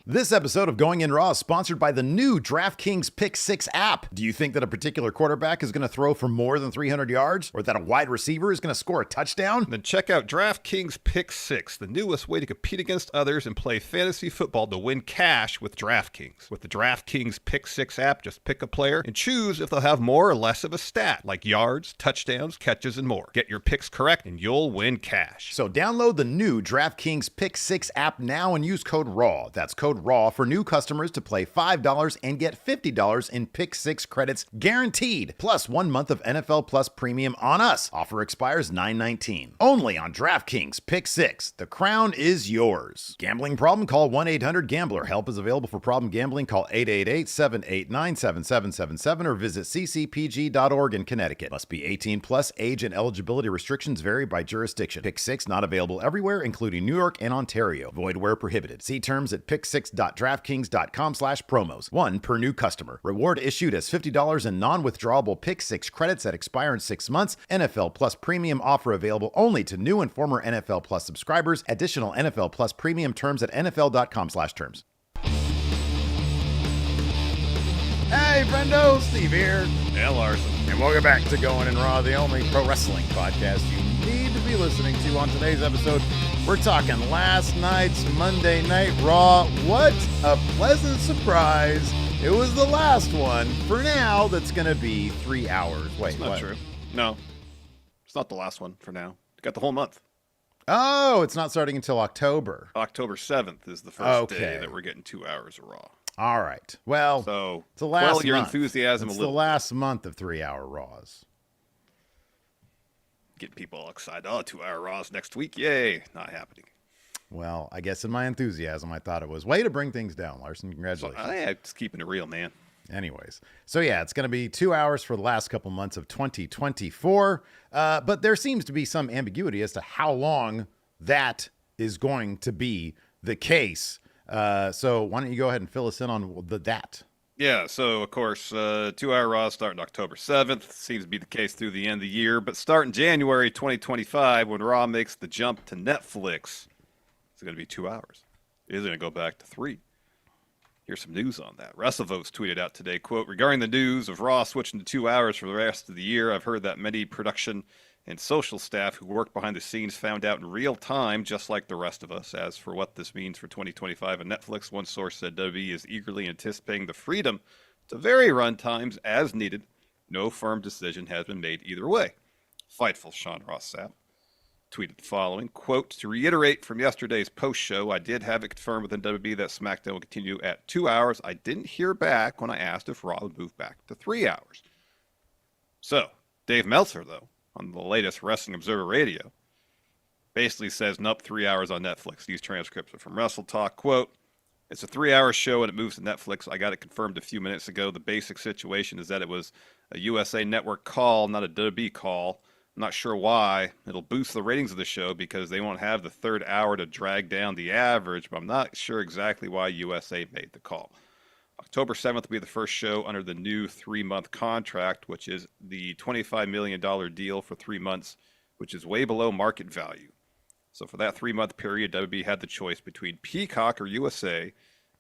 This episode of Going In Raw is sponsored by the new DraftKings Pick6 app. Do you think that a particular quarterback is going to throw for more than 300 yards, or that a wide receiver is going to score a touchdown? Then check out DraftKings Pick6, the newest way to compete against others and play fantasy football to win cash with DraftKings. With the DraftKings Pick6 app, just pick a player and choose if they'll have more or less of a stat, like yards, touchdowns, catches, and more. Get your picks correct and you'll win cash. So download the new DraftKings Pick6 app now and use code RAW. That's code RAW for new customers to play $5 and get $50 in Pick6 credits guaranteed. Plus 1 month of NFL Plus Premium on us. Offer expires 9/19. Only on DraftKings Pick6. The crown is yours. Gambling problem? Call 1-800-GAMBLER. Help is available for problem gambling. Call 888-789-7777 or visit ccpg.org in Connecticut. Must be 18 plus. Age and eligibility restrictions vary by jurisdiction. Pick6 not available everywhere, including New York and Ontario. Void where prohibited. See terms at pick6.draftkings.com/promos. One per new customer. Reward issued as $50 in non-withdrawable Pick6 credits that expire in 6 months. NFL Plus Premium offer available only to new and former NFL Plus subscribers. Additional NFL Plus Premium terms at nfl.com/terms. Hey, friendo, Steve here. Yeah, Larson. And welcome back to Going In Raw, the only pro wrestling podcast you need to be listening to. On today's episode, we're talking last night's Monday Night Raw. What a pleasant surprise. It was the last one. For now, that's going to be 3 hours. Wait, It's not what? true. No, it's not the last one for now. You got the whole month. Oh, it's not starting until October. October 7th is the first day Okay. that we're getting 2 hours of Raw. All right. Well, So, it's the last quell your month. enthusiasm It's a the little. last month of 3-hour Raws. Get people all excited. Oh, 2-hour Raws next week. Yay. Not happening. Well, I guess in my enthusiasm, I thought it was way to bring things down, Larson. So, Congratulations. I'm just keeping it real, man. Anyways, so yeah, it's going to be 2 hours for the last couple months of 2024. But there seems to be some ambiguity as to how long that is going to be the case. So why don't you go ahead and fill us in on that? Yeah, so of course, 2-hour Raw starting October 7th. Seems to be the case through the end of the year. But starting January 2025, when Raw makes the jump to Netflix, it's going to be 2 hours. It is going to go back to 3. Here's some news on that. WrestleVotes tweeted out today, quote, regarding the news of Raw switching to 2 hours for the rest of the year, I've heard that many production and social staff who work behind the scenes found out in real time, just like the rest of us. As for what this means for 2025 and Netflix, one source said WWE is eagerly anticipating the freedom to vary run times as needed. No firm decision has been made either way. Fightful Sean Ross Sapp tweeted the following, quote, to reiterate from yesterday's post-show, I did have it confirmed within WWE that SmackDown will continue at 2 hours. I didn't hear back when I asked if Raw would move back to 3 hours. So, Dave Meltzer, though, on the latest Wrestling Observer Radio, basically says, nope, 3 hours on Netflix. These transcripts are from Wrestle Talk. Quote, it's a 3-hour show and it moves to Netflix. I got it confirmed a few minutes ago. The basic situation is that it was a USA Network call, not a WWE call. I'm not sure why. It'll boost the ratings of the show because they won't have the third hour to drag down the average, but I'm not sure exactly why USA made the call. October 7th will be the first show under the new 3-month contract, which is the $25 million deal for 3 months, which is way below market value. So for that 3-month period, WWE had the choice between Peacock or USA.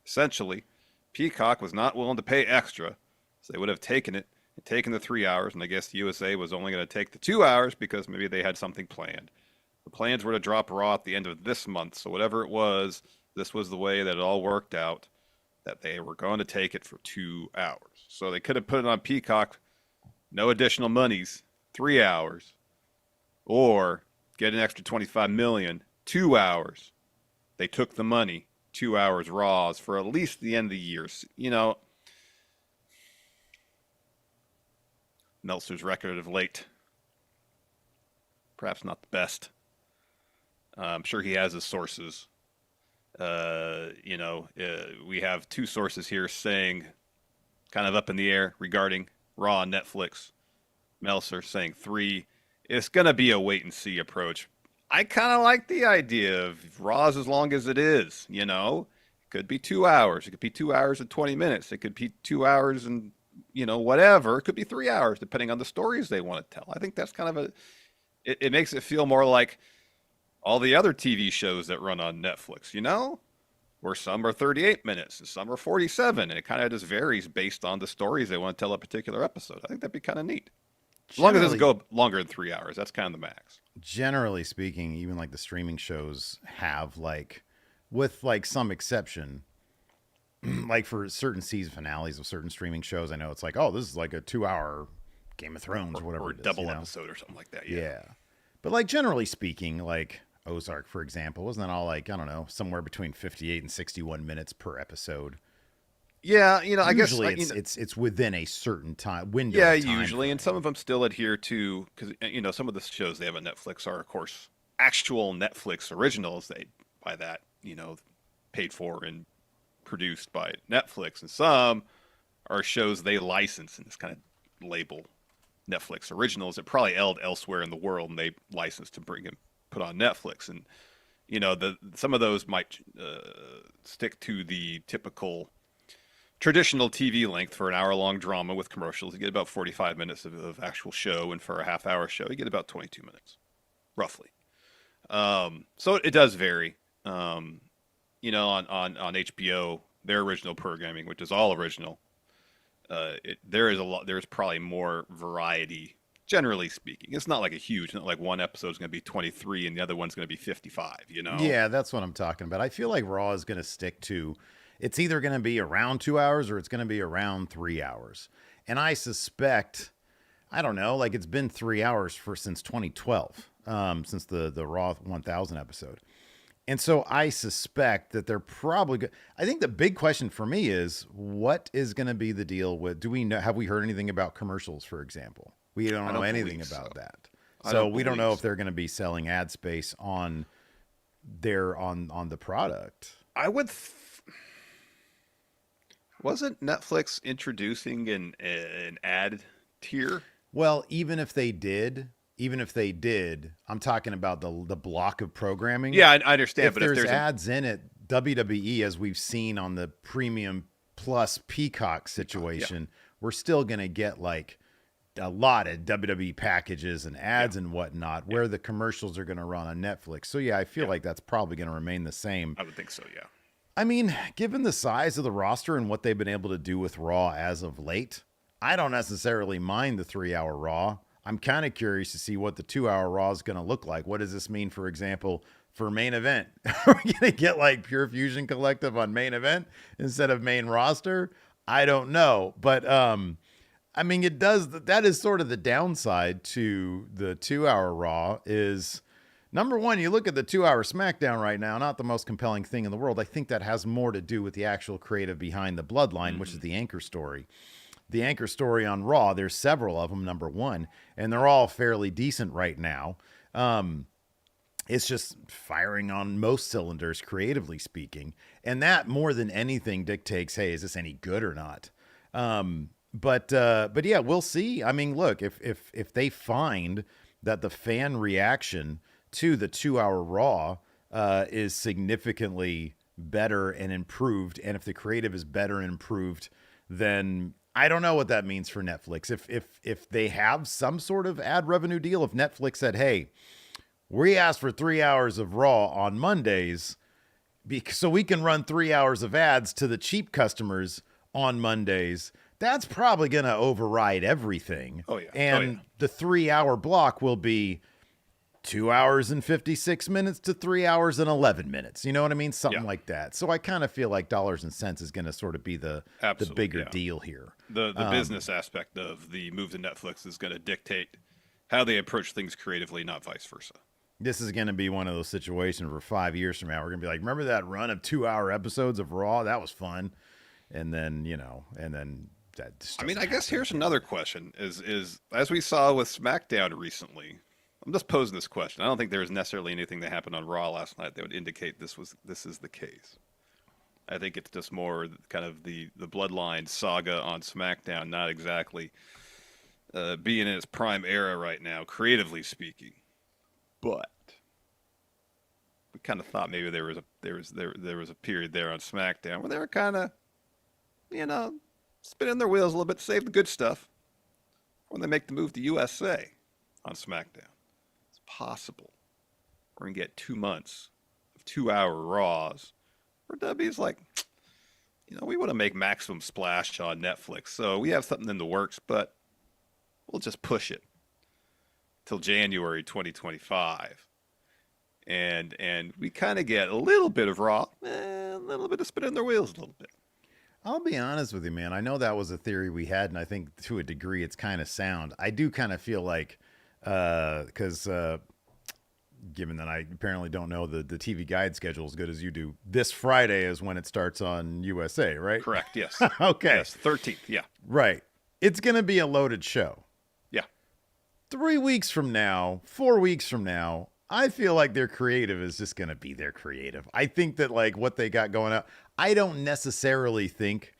Essentially, Peacock was not willing to pay extra, so they would have taken it and taken the 3 hours, and I guess the USA was only going to take the 2 hours because maybe they had something planned. The plans were to drop Raw at the end of this month, so whatever it was, this was the way that it all worked out, that they were going to take it for 2 hours. So they could have put it on Peacock, no additional monies, 3 hours, or get an extra $25 million, 2 hours. They took the money, 2 hours Raws for at least the end of the year. You know, Meltzer's record of late, perhaps not the best. I'm sure he has his sources. We have 2 sources here saying, kind of up in the air regarding Raw and Netflix. Meltzer saying 3. It's going to be a wait and see approach. I kind of like the idea of Raw's as long as it is, you know. It could be 2 hours. It could be 2 hours and 20 minutes. It could be 2 hours and, whatever. It could be 3 hours, depending on the stories they want to tell. I think that's kind of it makes it feel more like all the other TV shows that run on Netflix, where some are 38 minutes and some are 47. And it kind of just varies based on the stories they want to tell a particular episode. I think that'd be kind of neat. As long as it doesn't go longer than 3 hours, that's kind of the max. Generally speaking, even like the streaming shows have like, with like some exception, like for certain season finales of certain streaming shows, I know it's like, oh, this is like a 2 hour Game of Thrones or whatever, or it is, double episode or something like that. Yeah. But like generally speaking, like Ozark, for example, wasn't that all like, I don't know, somewhere between 58 and 61 minutes per episode? Yeah, I guess usually it's within a certain time window. Yeah, of time usually, frame. and some of them still adhere to, because some of the shows they have on Netflix are, of course, actual Netflix originals. They by that paid for and produced by Netflix, and some are shows they license and it's kind of label Netflix originals that probably aired elsewhere in the world and they licensed to bring and put on Netflix. And some of those might stick to the typical traditional TV length. For an hour-long drama with commercials, you get about 45 minutes of actual show, and for a half-hour show, you get about 22 minutes, roughly. So it does vary. On HBO, their original programming, which is all original, there's probably more variety, generally speaking. It's not like not like one episode is going to be 23 and the other one's going to be 55, Yeah, that's what I'm talking about. I feel like Raw is going to stick to, it's either going to be around 2 hours or it's going to be around 3 hours. And I suspect, I don't know, like it's been 3 hours since 2012, since the Raw 1000 episode. And so I suspect that they're probably I think the big question for me is, what is going to be the deal with, have we heard anything about commercials, for example? We don't know anything about that. So we don't know if they're going to be selling ad space on the product. Wasn't Netflix introducing an ad tier? Well, even if they did, I'm talking about the block of programming. Yeah, I understand. But if there's ads in it, WWE, as we've seen on the Premium Plus Peacock situation, we're still going to get like a lot of WWE packages and ads and whatnot, where the commercials are going to run on Netflix. So yeah, I feel like that's probably going to remain the same. I would think so, yeah. I mean, given the size of the roster and what they've been able to do with Raw as of late, I don't necessarily mind the 3 hour Raw. I'm kind of curious to see what the 2 hour Raw is going to look like. What does this mean, for example, for main event? Are we going to get like Pure Fusion Collective on main event instead of main roster? I don't know. But, I mean, that is sort of the downside to the 2 hour Raw is, number one, you look at the 2 hour SmackDown right now, not the most compelling thing in the world. I think that has more to do with the actual creative behind the Bloodline, which is the anchor story. The anchor story on Raw, there's several of them, number one, and they're all fairly decent right now. It's just firing on most cylinders, creatively speaking. And that, more than anything, dictates, hey, is this any good or not? But yeah, we'll see. I mean, look, if they find that the fan reaction to the 2 hour Raw is significantly better and improved, and if the creative is better and improved, then I don't know what that means for Netflix. If they have some sort of ad revenue deal, if Netflix said, hey, we asked for 3 hours of Raw on Mondays so we can run 3 hours of ads to the cheap customers on Mondays, that's probably going to override everything. Oh, yeah. And the 3 hour block will be 2 hours and 56 minutes to 3 hours and 11 minutes. You know what I mean? Something like that. So I kind of feel like dollars and cents is going to sort of be the bigger deal here. The business aspect of the move to Netflix is going to dictate how they approach things creatively, not vice versa. This is going to be one of those situations where 5 years from now, we're going to be like, remember that run of 2 hour episodes of Raw? That was fun. And then, that just I guess here's another question is as we saw with SmackDown recently, I'm just posing this question. I don't think there was necessarily anything that happened on Raw last night that would indicate this is the case. I think it's just more kind of the Bloodline saga on SmackDown, not exactly being in its prime era right now, creatively speaking. But we kind of thought maybe there was a period there on SmackDown where they were kind of, spinning their wheels a little bit to save the good stuff when they make the move to USA on SmackDown. It's possible we're going to get 2 months of 2 hour Raws Or W's like, we want to make maximum splash on Netflix, so we have something in the works, but we'll just push it till January 2025. And we kind of get a little bit of Raw, a little bit of spinning their wheels a little bit. I'll be honest with you, man. I know that was a theory we had, and I think to a degree it's kind of sound. I do kind of feel like, because given that I apparently don't know the TV guide schedule as good as you do, this Friday is when it starts on USA, right? Correct, yes. Okay. Yes, 13th, yeah. Right. It's going to be a loaded show. Yeah. 3 weeks from now, 4 weeks from now, I feel like their creative is just going to be their creative. I think that like what they got going on, I don't necessarily think,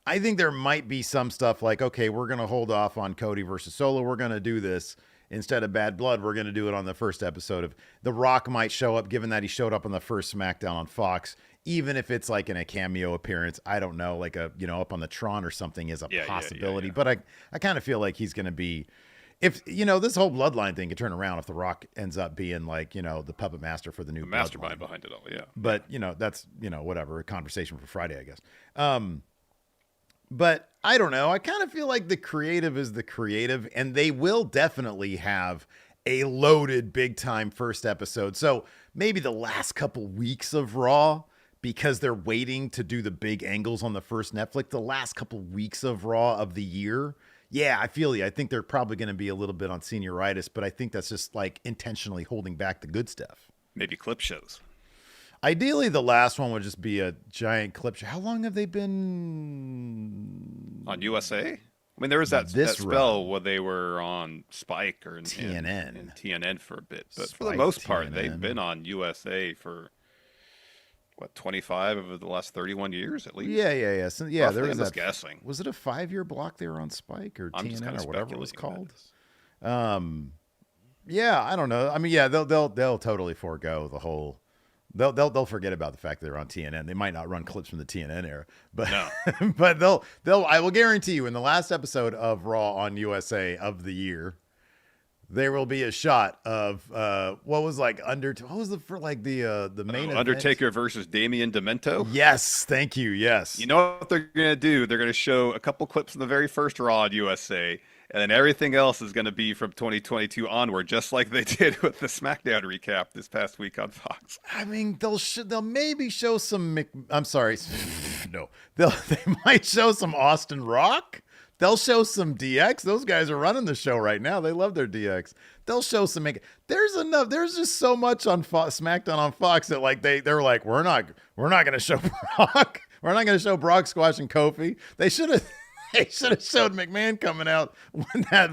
I think there might be some stuff like, okay, we're going to hold off on Cody versus Solo. We're going to do this instead of Bad Blood. We're going to do it on the first episode of The Rock might show up, given that he showed up on the first SmackDown on Fox, even if it's like in a cameo appearance. I don't know, like a, up on the Tron or something is a possibility, but I kind of feel like he's going to be, if, this whole Bloodline thing could turn around if The Rock ends up being like, the puppet master for the new mastermind behind it all, yeah. But, that's, whatever, a conversation for Friday, I guess. But I don't know. I kind of feel like the creative is the creative, and they will definitely have a loaded big-time first episode. So maybe the last couple weeks of Raw, because they're waiting to do the big angles on the first Netflix, the last couple weeks of Raw of the year, yeah, I feel you. I think they're probably going to be a little bit on senioritis, but I think that's just like intentionally holding back the good stuff. Maybe clip shows. Ideally, the last one would just be a giant clip show. How long have they been on USA? I mean, there was that spell where they were on Spike or TNN. And TNN for a bit, but Spike, for the most part, TNN. They've been on USA for 25 of the last 31 years at least. Yeah. So, yeah, roughly, there was I'm just guessing. Was it a 5-year block they were on Spike or TNN or whatever it was called? Yeah, I don't know. I mean, yeah, they'll totally forego the whole. They'll forget about the fact that they're on TNN. They might not run clips from the TNN era, but no. but they'll. I will guarantee you, in the last episode of Raw on USA of the year, there will be a shot of what was the main event? Undertaker versus Damian Demento. Yes, thank you. Yes. You know what they're gonna do? They're gonna show a couple clips from the very first Raw on USA. And then everything else is going to be from 2022 onward, just like they did with the SmackDown recap this past week on Fox. I mean, they'll maybe show some. I'm sorry, no, they might show some Austin Rock. They'll show some DX. Those guys are running the show right now. They love their DX. They'll show some. There's enough. There's just so much on SmackDown on Fox that like they're like we're not going to show Brock. We're not going to show Brock squashing Kofi. They should have. They should have showed McMahon coming out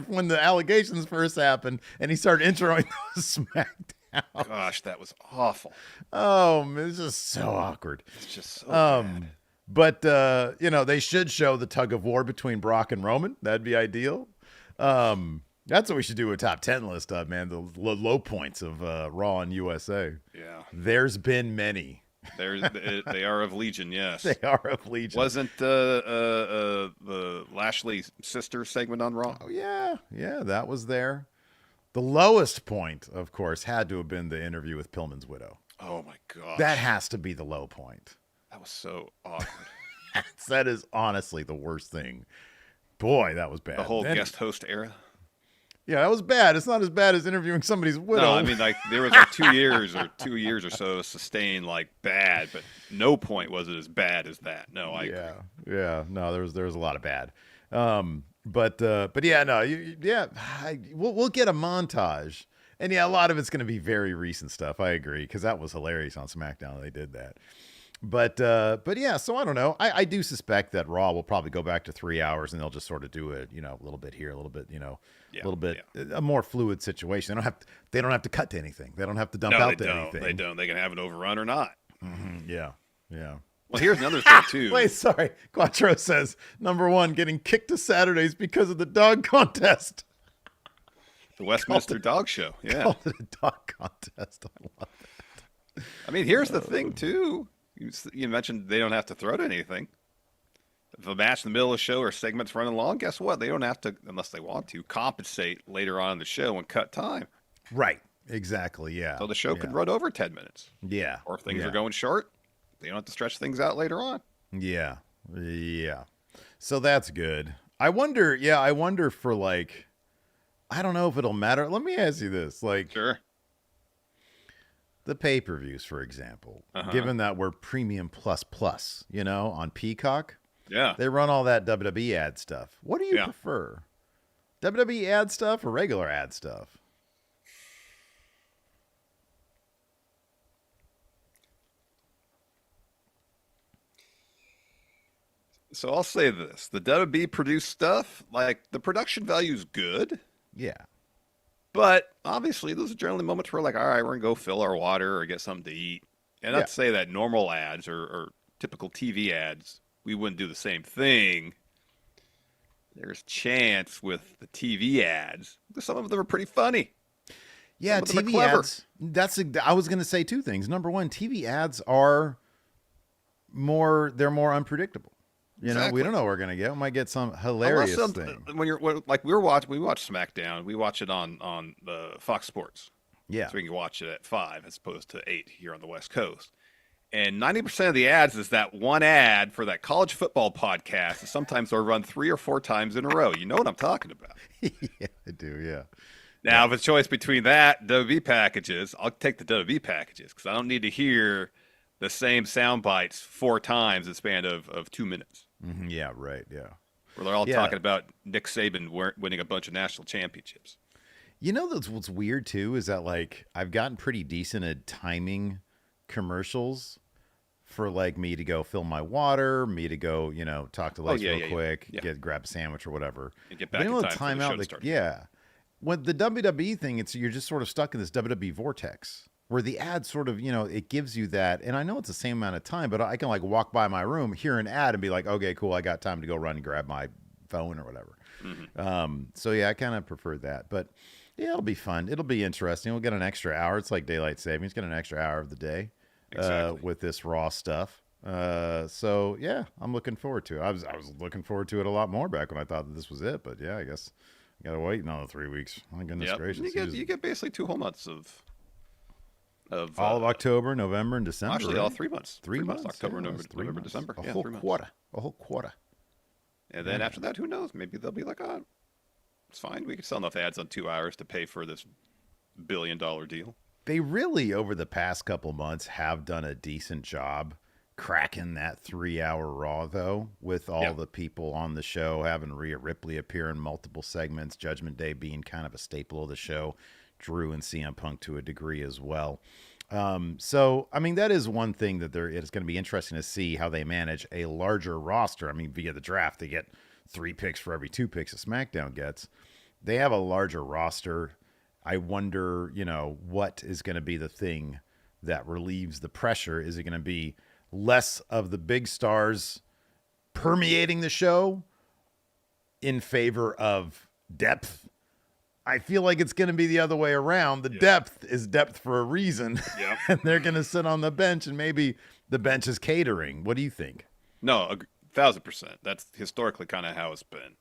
when the allegations first happened and he started introing SmackDown. Gosh, that was awful. Oh, man, it's just so awkward. It's just so bad. But they should show the tug of war between Brock and Roman. That'd be ideal. That's what we should do a top 10 list of, man. The low points of Raw and USA. Yeah. There's been many. They are of Legion, yes. They are of Legion. Wasn't the Lashley sister segment on Raw? Oh, yeah, that was there. The lowest point, of course, had to have been the interview with Pillman's widow. Oh, my gosh. That has to be the low point. That was so awkward. That is honestly the worst thing. Boy, that was bad. The whole guest host era? Yeah, that was bad. It's not as bad as interviewing somebody's widow. No, I mean, like, there was like 2 years or so sustained, like, bad, but no point was it as bad as that. No, I agree. Yeah. No, there was a lot of bad. But yeah, no, we'll get a montage. And yeah, a lot of it's going to be very recent stuff. I agree, because that was hilarious on SmackDown. They did that. But yeah, so I don't know. I do suspect that Raw will probably go back to 3 hours and they'll just sort of do it, a little bit here, a little bit, a more fluid situation. They don't have to cut to anything. They don't have to dump out to anything. They don't. They can have an overrun or not. Mm-hmm. Yeah. Well, here's another thing too. Wait, sorry. Quattro says, number one, getting kicked to Saturdays because of the dog contest. The Westminster Dog Show. Yeah. Called it a dog contest. I love it. I mean, here's the thing too. You mentioned they don't have to throw to anything. If a match in the middle of the show or segment's running long, guess what? They don't have to, unless they want to, compensate later on in the show and cut time. Right. Exactly. Yeah. So the show could run over 10 minutes. Yeah. Or if things are going short, They don't have to stretch things out later on. Yeah. Yeah. So that's good. I wonder for like, I don't know if it'll matter. Let me ask you this. Like, Sure. the pay-per-views, for example, Uh-huh. given that we're premium plus, on Peacock, Yeah. they run all that WWE ad stuff. What do you prefer? WWE ad stuff or regular ad stuff? So I'll say this. The WWE produced stuff, like the production value is good, Yeah. but obviously those are generally moments where like, all right, we're going to go fill our water or get something to eat. And not to say that normal ads or typical TV ads, we wouldn't do the same thing. There's chance with the TV ads. Some of them are pretty funny. Yeah, TV ads. I was going to say two things. Number one, TV ads are they're more unpredictable. You know, we don't know what we're going to get. We might get some hilarious thing. We watch SmackDown. We watch it on Fox Sports. Yeah. So we can watch it at 5 as opposed to 8 here on the West Coast. And 90% of the ads is that one ad for that college football podcast. And sometimes they'll run 3 or 4 times in a row. You know what I'm talking about. Yeah, I do, yeah. Now, if it's a choice between that, WWE packages, I'll take the WWE packages because I don't need to hear the same sound bites 4 times in the span of 2 minutes. Mm-hmm, yeah, right, yeah. Where they're all talking about Nick Saban winning a bunch of national championships. You know, what's weird, too, is that, like, I've gotten pretty decent at timing commercials for, like, me to go fill my water, me to go, talk to Lex real quick, grab a sandwich or whatever. And get back in time for the show to start. Yeah. When the WWE thing, you're just sort of stuck in this WWE vortex where the ad sort of, it gives you that. And I know it's the same amount of time, but I can, like, walk by my room, hear an ad, and be like, okay, cool, I got time to go run and grab my phone or whatever. Mm-hmm. So, yeah, I kind of prefer that. But, yeah, it'll be fun. It'll be interesting. We'll get an extra hour. It's like daylight savings. Get an extra hour of the day with this Raw stuff. So, yeah, I'm looking forward to it. I was looking forward to it a lot more back when I thought that this was it. But, yeah, I guess I got to wait another 3 weeks. My goodness gracious. You get basically 2 whole months of all of October, November, and December. Actually, all 3 months. 3 months. October, November, December. A whole quarter. A whole quarter. And then after that, who knows? Maybe they'll be like, oh, it's fine. We can sell enough ads on 2 hours to pay for this $1 billion deal. They really, over the past couple months, have done a decent job cracking that 3-hour Raw, though, with all the people on the show, having Rhea Ripley appear in multiple segments, Judgment Day being kind of a staple of the show, Drew and CM Punk to a degree as well. So, I mean, that is one thing that it's going to be interesting to see how they manage a larger roster. I mean, via the draft, they get 3 picks for every 2 picks a SmackDown gets. They have a larger roster. I wonder, what is going to be the thing that relieves the pressure? Is it going to be less of the big stars permeating the show in favor of depth? I feel like it's going to be the other way around. The depth is depth for a reason. Yeah. And they're going to sit on the bench, and maybe the bench is catering. What do you think? No, 1,000%. That's historically kind of how it's been.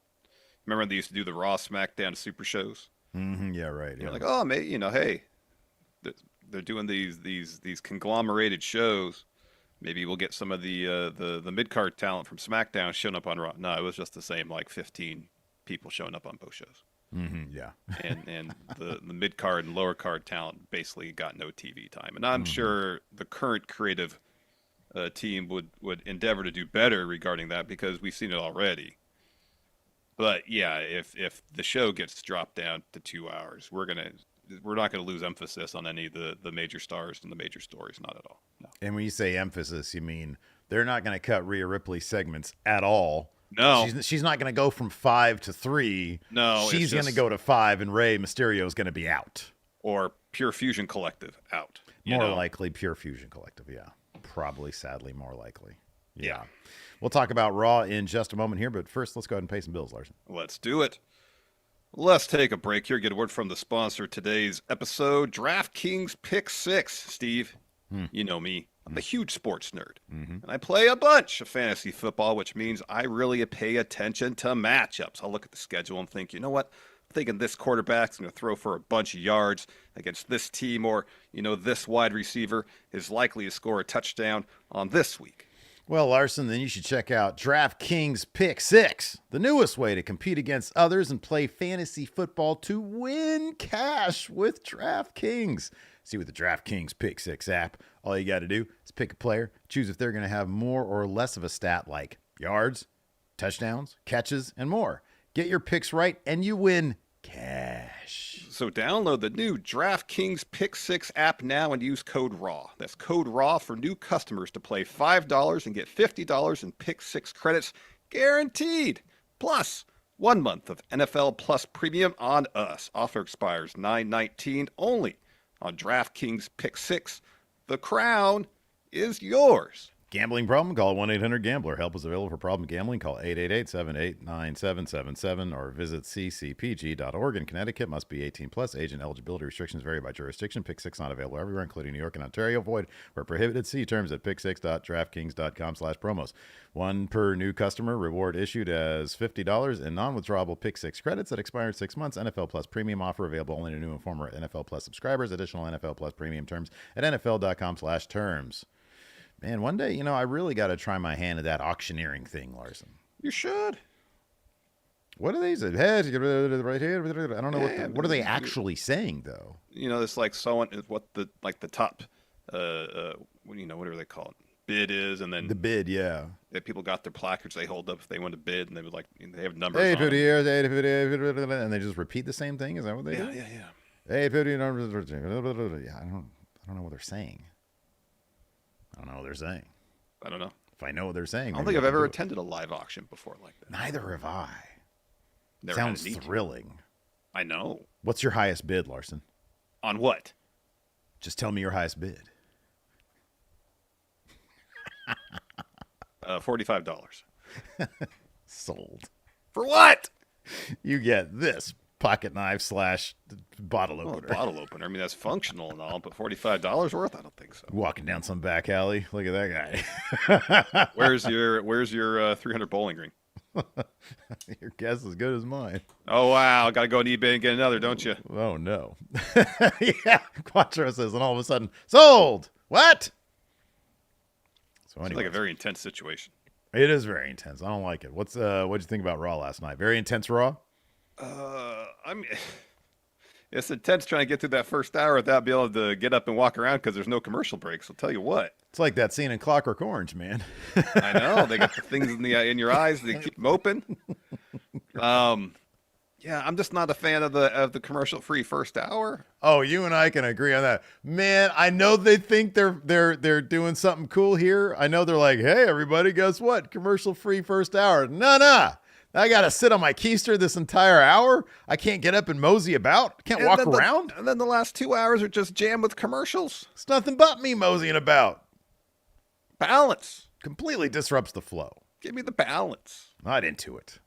Remember they used to do the Raw, SmackDown Super shows? Mm-hmm, yeah, right. You're like, oh, hey, they're doing these conglomerated shows. Maybe we'll get some of the mid-card talent from SmackDown showing up on Raw. No, it was just the same, like 15 people showing up on both shows. Mm-hmm, yeah. and the mid-card and lower-card talent basically got no TV time. And I'm sure the current creative team would endeavor to do better regarding that because we've seen it already. But, yeah, if the show gets dropped down to 2 hours, we're not going to lose emphasis on any of the major stars and the major stories, not at all. No. And when you say emphasis, you mean they're not going to cut Rhea Ripley segments at all. No. She's not going to go from 5 to 3. No. She's going to go to 5, and Rey Mysterio is going to be out. Or Pure Fusion Collective out. More likely Pure Fusion Collective, yeah. Probably, sadly, more likely. Yeah. We'll talk about Raw in just a moment here, but first, let's go ahead and pay some bills, Larson. Let's do it. Let's take a break here. Get a word from the sponsor of today's episode, DraftKings Pick6. Steve, you know me. I'm a huge sports nerd, and I play a bunch of fantasy football, which means I really pay attention to matchups. I'll look at the schedule and think, you know what? thinking this quarterback's going to throw for a bunch of yards against this team, or, this wide receiver is likely to score a touchdown on this week. Well, Larson, then you should check out DraftKings Pick6, the newest way to compete against others and play fantasy football to win cash with DraftKings. See, with the DraftKings Pick6 app, all you got to do is pick a player, choose if they're going to have more or less of a stat like yards, touchdowns, catches, and more. Get your picks right, and you win cash. So download the new DraftKings Pick6 app now and use code RAW. That's code RAW for new customers to play $5 and get $50 in Pick6 credits guaranteed. Plus, 1 month of NFL Plus Premium on us. Offer expires 9/19 only on DraftKings Pick6. The crown is yours. Gambling problem? Call 1-800-GAMBLER. Help is available for problem gambling. Call 888-789-7777 or visit ccpg.org. In Connecticut, must be 18 plus. Age and eligibility restrictions vary by jurisdiction. Pick6 not available everywhere, including New York and Ontario. Void where prohibited. See terms at pick6.draftkings.com/promos. One per new customer. Reward issued as $50 in non-withdrawable Pick6 credits that expire in 6 months. NFL Plus Premium offer available only to new and former NFL Plus subscribers. Additional NFL Plus Premium terms at nfl.com/terms. Man, one day, I really got to try my hand at that auctioneering thing, Larson. You should. What are these? Head, right here. I don't know what are they actually saying though. It's like someone what the top, whatever they call it, bid is, and then the bid, yeah. That people got their placards they hold up if they want to bid, and they would they have numbers. 850 years, 850, and they just repeat the same thing. Is that what they do? Yeah. 850 numbers. Yeah, I don't know what they're saying. I don't know what they're saying. I don't know. If I know what they're saying. I don't think I've ever attended a live auction before like that. Neither have I. Never Sounds thrilling. I know. What's your highest bid, Larson? On what? Just tell me your highest bid. $45. Sold. For what? You get this pocket knife / bottle opener. Bottle opener. I mean, that's functional and all, but $45 worth? I don't think so. Walking down some back alley. Look at that guy. Where's your 300 bowling green? Your guess is as good as mine. Oh, wow. Got to go on eBay and get another, don't you? Oh, no. Yeah. Quattro says, and all of a sudden, sold. What? So anyway, it's like a very intense situation. It is very intense. I don't like it. What'd you think about Raw last night? Very intense Raw? It's intense trying to get through that first hour without being able to get up and walk around because there's no commercial breaks. I'll tell you what. It's like that scene in Clockwork Orange, man. I know. They got the things in your eyes. They keep them open. Yeah, I'm just not a fan of the commercial-free first hour. Oh, you and I can agree on that. Man, I know they think they're doing something cool here. I know they're like, hey, everybody, guess what? Commercial-free first hour. No. I got to sit on my keister this entire hour. I can't get up and mosey about. Can't walk around. And then the last 2 hours are just jammed with commercials. It's nothing but me moseying about. Balance. Completely disrupts the flow. Give me the balance. Not into it.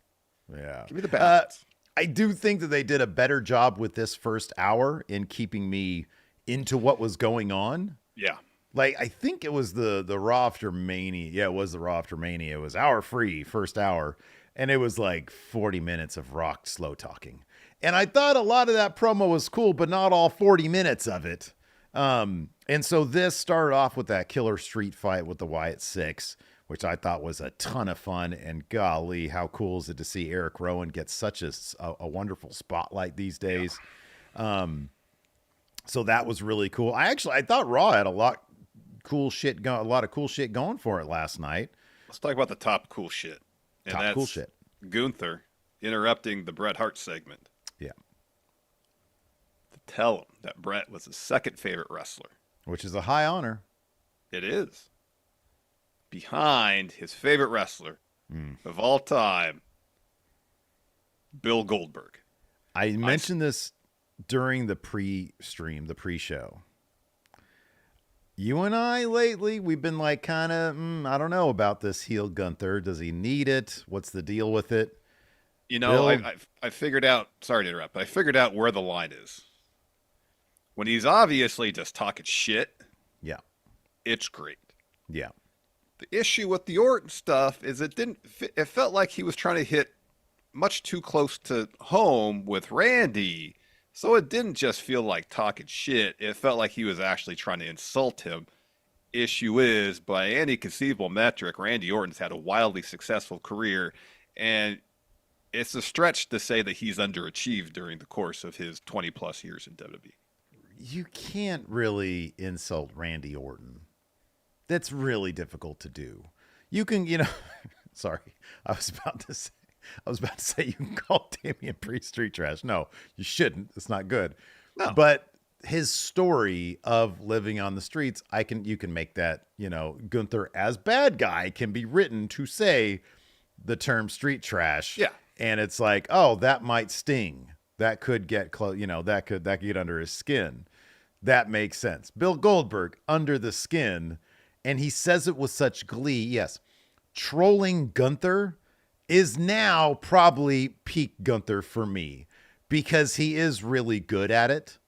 Yeah. Give me the balance. I do think that they did a better job with this first hour in keeping me into what was going on. Yeah. Like, I think it was the Raw After Mania. Yeah, it was the Raw After Mania. It was hour free, first hour. And it was like 40 minutes of Rock slow talking. And I thought a lot of that promo was cool, but not all 40 minutes of it. And so this started off with that killer street fight with the Wyatt Six, which I thought was a ton of fun. And golly, how cool is it to see Eric Rowan get such a wonderful spotlight these days. Yeah. So that was really cool. I thought Raw had a lot of cool shit going for it last night. Let's talk about the top cool shit. And top cool shit. Gunther interrupting the Bret Hart segment. Yeah. To tell him that Bret was his second favorite wrestler. Which is a high honor. It is. Behind his favorite wrestler of all time, Bill Goldberg. I mentioned this during the pre-stream, the pre-show. You and I lately, we've been like kind of, I don't know about this heel Gunther. Does he need it? What's the deal with it? I figured out, sorry to interrupt, but I figured out where the line is. When he's obviously just talking shit, yeah, it's great. Yeah. The issue with the Orton stuff is it felt like he was trying to hit much too close to home with Randy. So it didn't just feel like talking shit. It felt like he was actually trying to insult him. Issue is, by any conceivable metric, Randy Orton's had a wildly successful career, and it's a stretch to say that he's underachieved during the course of his 20 plus years in WWE. You can't really insult Randy Orton. That's really difficult to do. You can, sorry, I was about to say you can call Damian Priest street trash. No, you shouldn't. It's not good. No. But his story of living on the streets, you can make that, Gunther as bad guy can be written to say the term street trash. Yeah. And it's like, oh, that might sting. That could get close, that could get under his skin. That makes sense. Bill Goldberg, under the skin, and he says it with such glee. Yes, trolling Gunther is now probably peak Gunther for me because he is really good at it.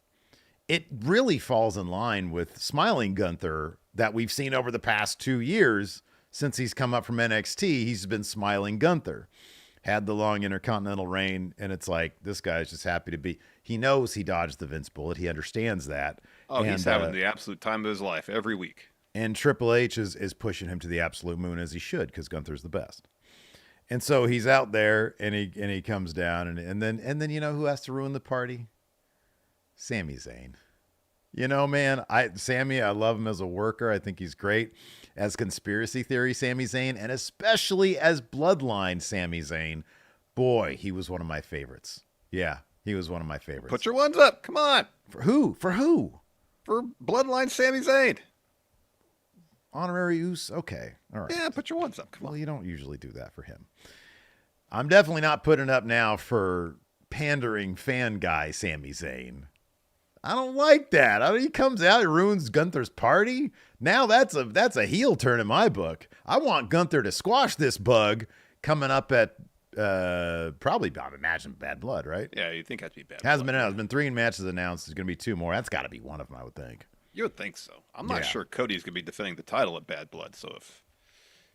It really falls in line with smiling Gunther that we've seen over the past 2 years since he's come up from NXT. He's been smiling Gunther. Had the long Intercontinental reign, and it's like, this guy's just happy to be. He knows he dodged the Vince bullet. He understands that. Oh, he's having the absolute time of his life every week. And Triple H is pushing him to the absolute moon, as he should, because Gunther's the best. And so he's out there, and he comes down, and then who has to ruin the party? Sami Zayn. Man, Sami, I love him as a worker. I think he's great as conspiracy theory Sami Zayn, and especially as bloodline Sami Zayn. Boy, he was one of my favorites. Yeah, he was one of my favorites. Put your ones up. Come on. For who? For who? For bloodline Sami Zayn. Honorary Uso? Okay. All right. Yeah, put your ones up. Come on. Well, you don't usually do that for him. I'm definitely not putting up now for pandering fan guy Sami Zayn. I don't like that. He comes out, he ruins Gunther's party. Now that's a heel turn in my book. I want Gunther to squash this bug coming up at probably, I'd imagine, Bad Blood, right? Yeah, you think that'd be Bad Hasn't Blood. been announced. There's been 3 matches announced. There's going to be 2 more. That's got to be one of them, I would think. You would think so. I'm not sure Cody's going to be defending the title at Bad Blood. So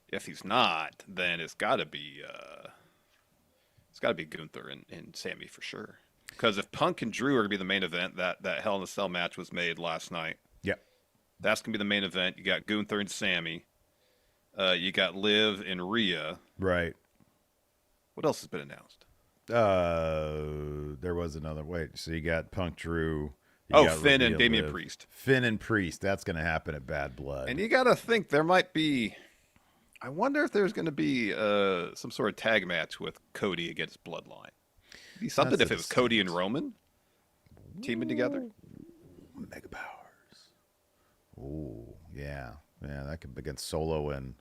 if he's not, then it's got to be Gunther and Sami for sure. Because if Punk and Drew are going to be the main event, that Hell in a Cell match was made last night. Yep. That's going to be the main event. You got Gunther and Sami. You got Liv and Rhea. Right. What else has been announced? There was another. Wait, so you got Punk, Drew. Finn and Damian Priest. Finn and Priest. That's going to happen at Bad Blood. And you got to think there might be. I wonder if there's going to be some sort of tag match with Cody against Bloodline. It'd be something if it was Cody and Roman teaming together. Mega powers. Oh, yeah. Yeah, that could be against Solo and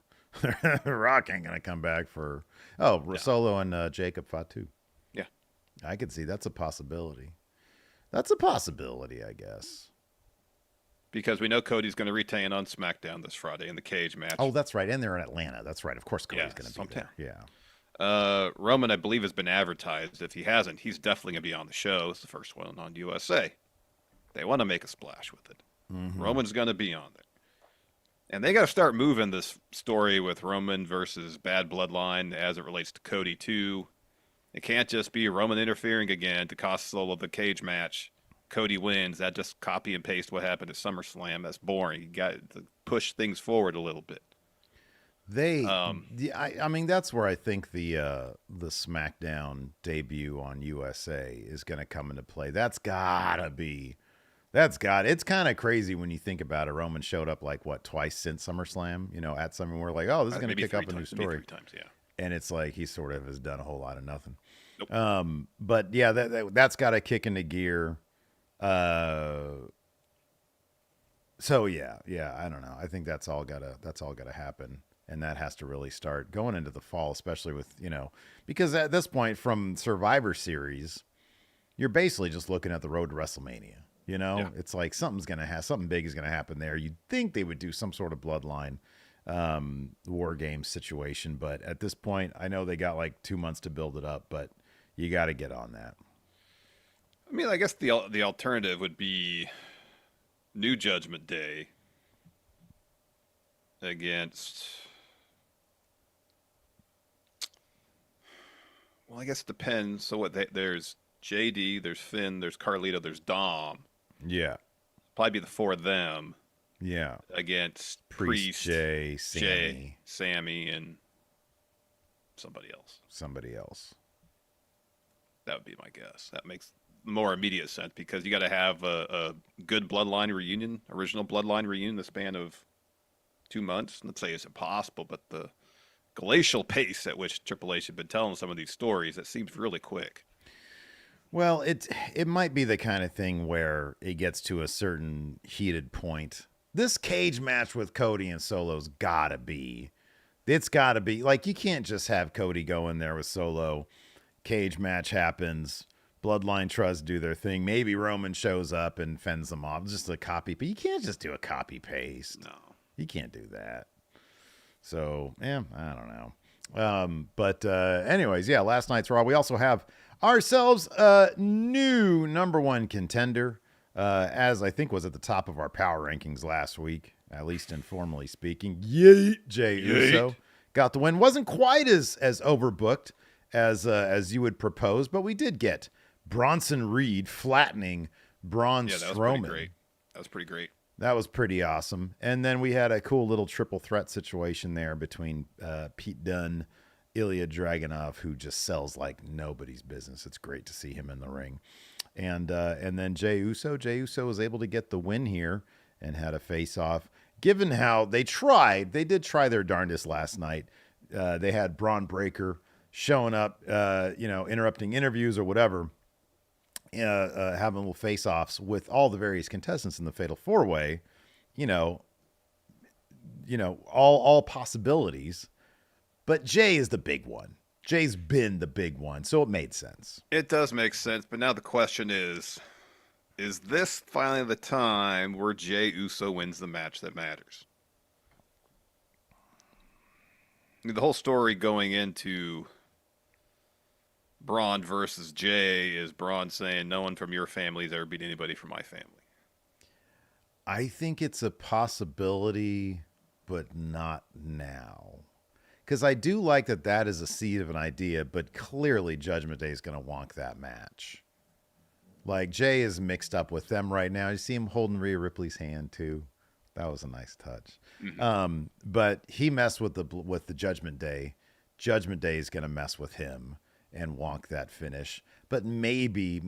Rock ain't going to come back for. Solo and Jacob Fatu. Yeah. I could see that's a possibility. That's a possibility, I guess. Because we know Cody's going to retain on SmackDown this Friday in the cage match. Oh, that's right. And they're in Atlanta. That's right. Of course Cody's going to be there. Yeah. Roman, I believe, has been advertised. If he hasn't, he's definitely going to be on the show. It's the first one on USA. They want to make a splash with it. Mm-hmm. Roman's going to be on there. And they got to start moving this story with Roman versus Bad Bloodline as it relates to Cody, too. It can't just be Roman interfering again to cost Solo the cage match. Cody wins. That just copy and paste what happened at SummerSlam. That's boring. You got to push things forward a little bit. I mean, that's where I think the SmackDown debut on USA is going to come into play. It's kind of crazy when you think about it. Roman showed up twice since SummerSlam, at something we're like, oh, this is going to kick up a new story. 3 times, yeah. And it's like he sort of has done a whole lot of nothing. Nope. But yeah, that's got to kick into gear. So yeah, I don't know. I think that's all gotta happen. And that has to really start going into the fall, especially with, because at this point from Survivor Series, you're basically just looking at the road to WrestleMania. Yeah. It's like something big is going to happen there. You'd think they would do some sort of bloodline war game situation. But at this point, I know they got 2 months to build it up, but you got to get on that. I mean, I guess the alternative would be New Judgment Day against Well, I guess it depends. So there's JD, there's Finn, there's Carlito, there's Dom. Yeah. Probably be the four of them Yeah. against Priest, Jay, Sammy. Sammy, and somebody else. Somebody else. That would be my guess. That makes more immediate sense because you got to have a good bloodline reunion, original bloodline reunion, in the span of 2 months. Let's say it's impossible, but the glacial pace at which Triple H had been telling some of these stories, it seems really quick. Well, it might be the kind of thing where it gets to a certain heated point. This cage match with Cody and Solo's gotta be. It's gotta be. Like, you can't just have Cody go in there with Solo. Cage match happens. Bloodline Trust do their thing. Maybe Roman shows up and fends them off. Just a copy. But you can't just do a copy paste. No. You can't do that. So, yeah, I don't know. Anyways, yeah, last night's Raw. We also have ourselves a new number one contender, as I think was at the top of our power rankings last week, at least informally speaking. YEET, Jey Uso got the win. Wasn't quite as overbooked as you would propose, but we did get Bronson Reed flattening Braun Strowman. That was pretty great. That was pretty awesome. And then we had a cool little triple threat situation there between Pete Dunne, Ilya Dragunov, who just sells like nobody's business. It's great to see him in the ring. And then Jey Uso. Jey Uso was able to get the win here and had a face-off. Given how they did try their darndest last night. They had Braun Breaker showing up, interrupting interviews or whatever, having little face-offs with all the various contestants in the Fatal 4-Way, all possibilities. But Jey is the big one. Jay's been the big one, so it made sense. It does make sense, but now the question is this finally the time where Jey Uso wins the match that matters? The whole story going into Braun versus Jey is Braun saying no one from your family has ever beat anybody from my family. I think it's a possibility, but not now. Because I do like that is a seed of an idea, but clearly Judgment Day is going to wonk that match. Like, Jey is mixed up with them right now. You see him holding Rhea Ripley's hand, too. That was a nice touch. Mm-hmm. But he messed with the Judgment Day. Judgment Day is going to mess with him and wonk that finish. But maybe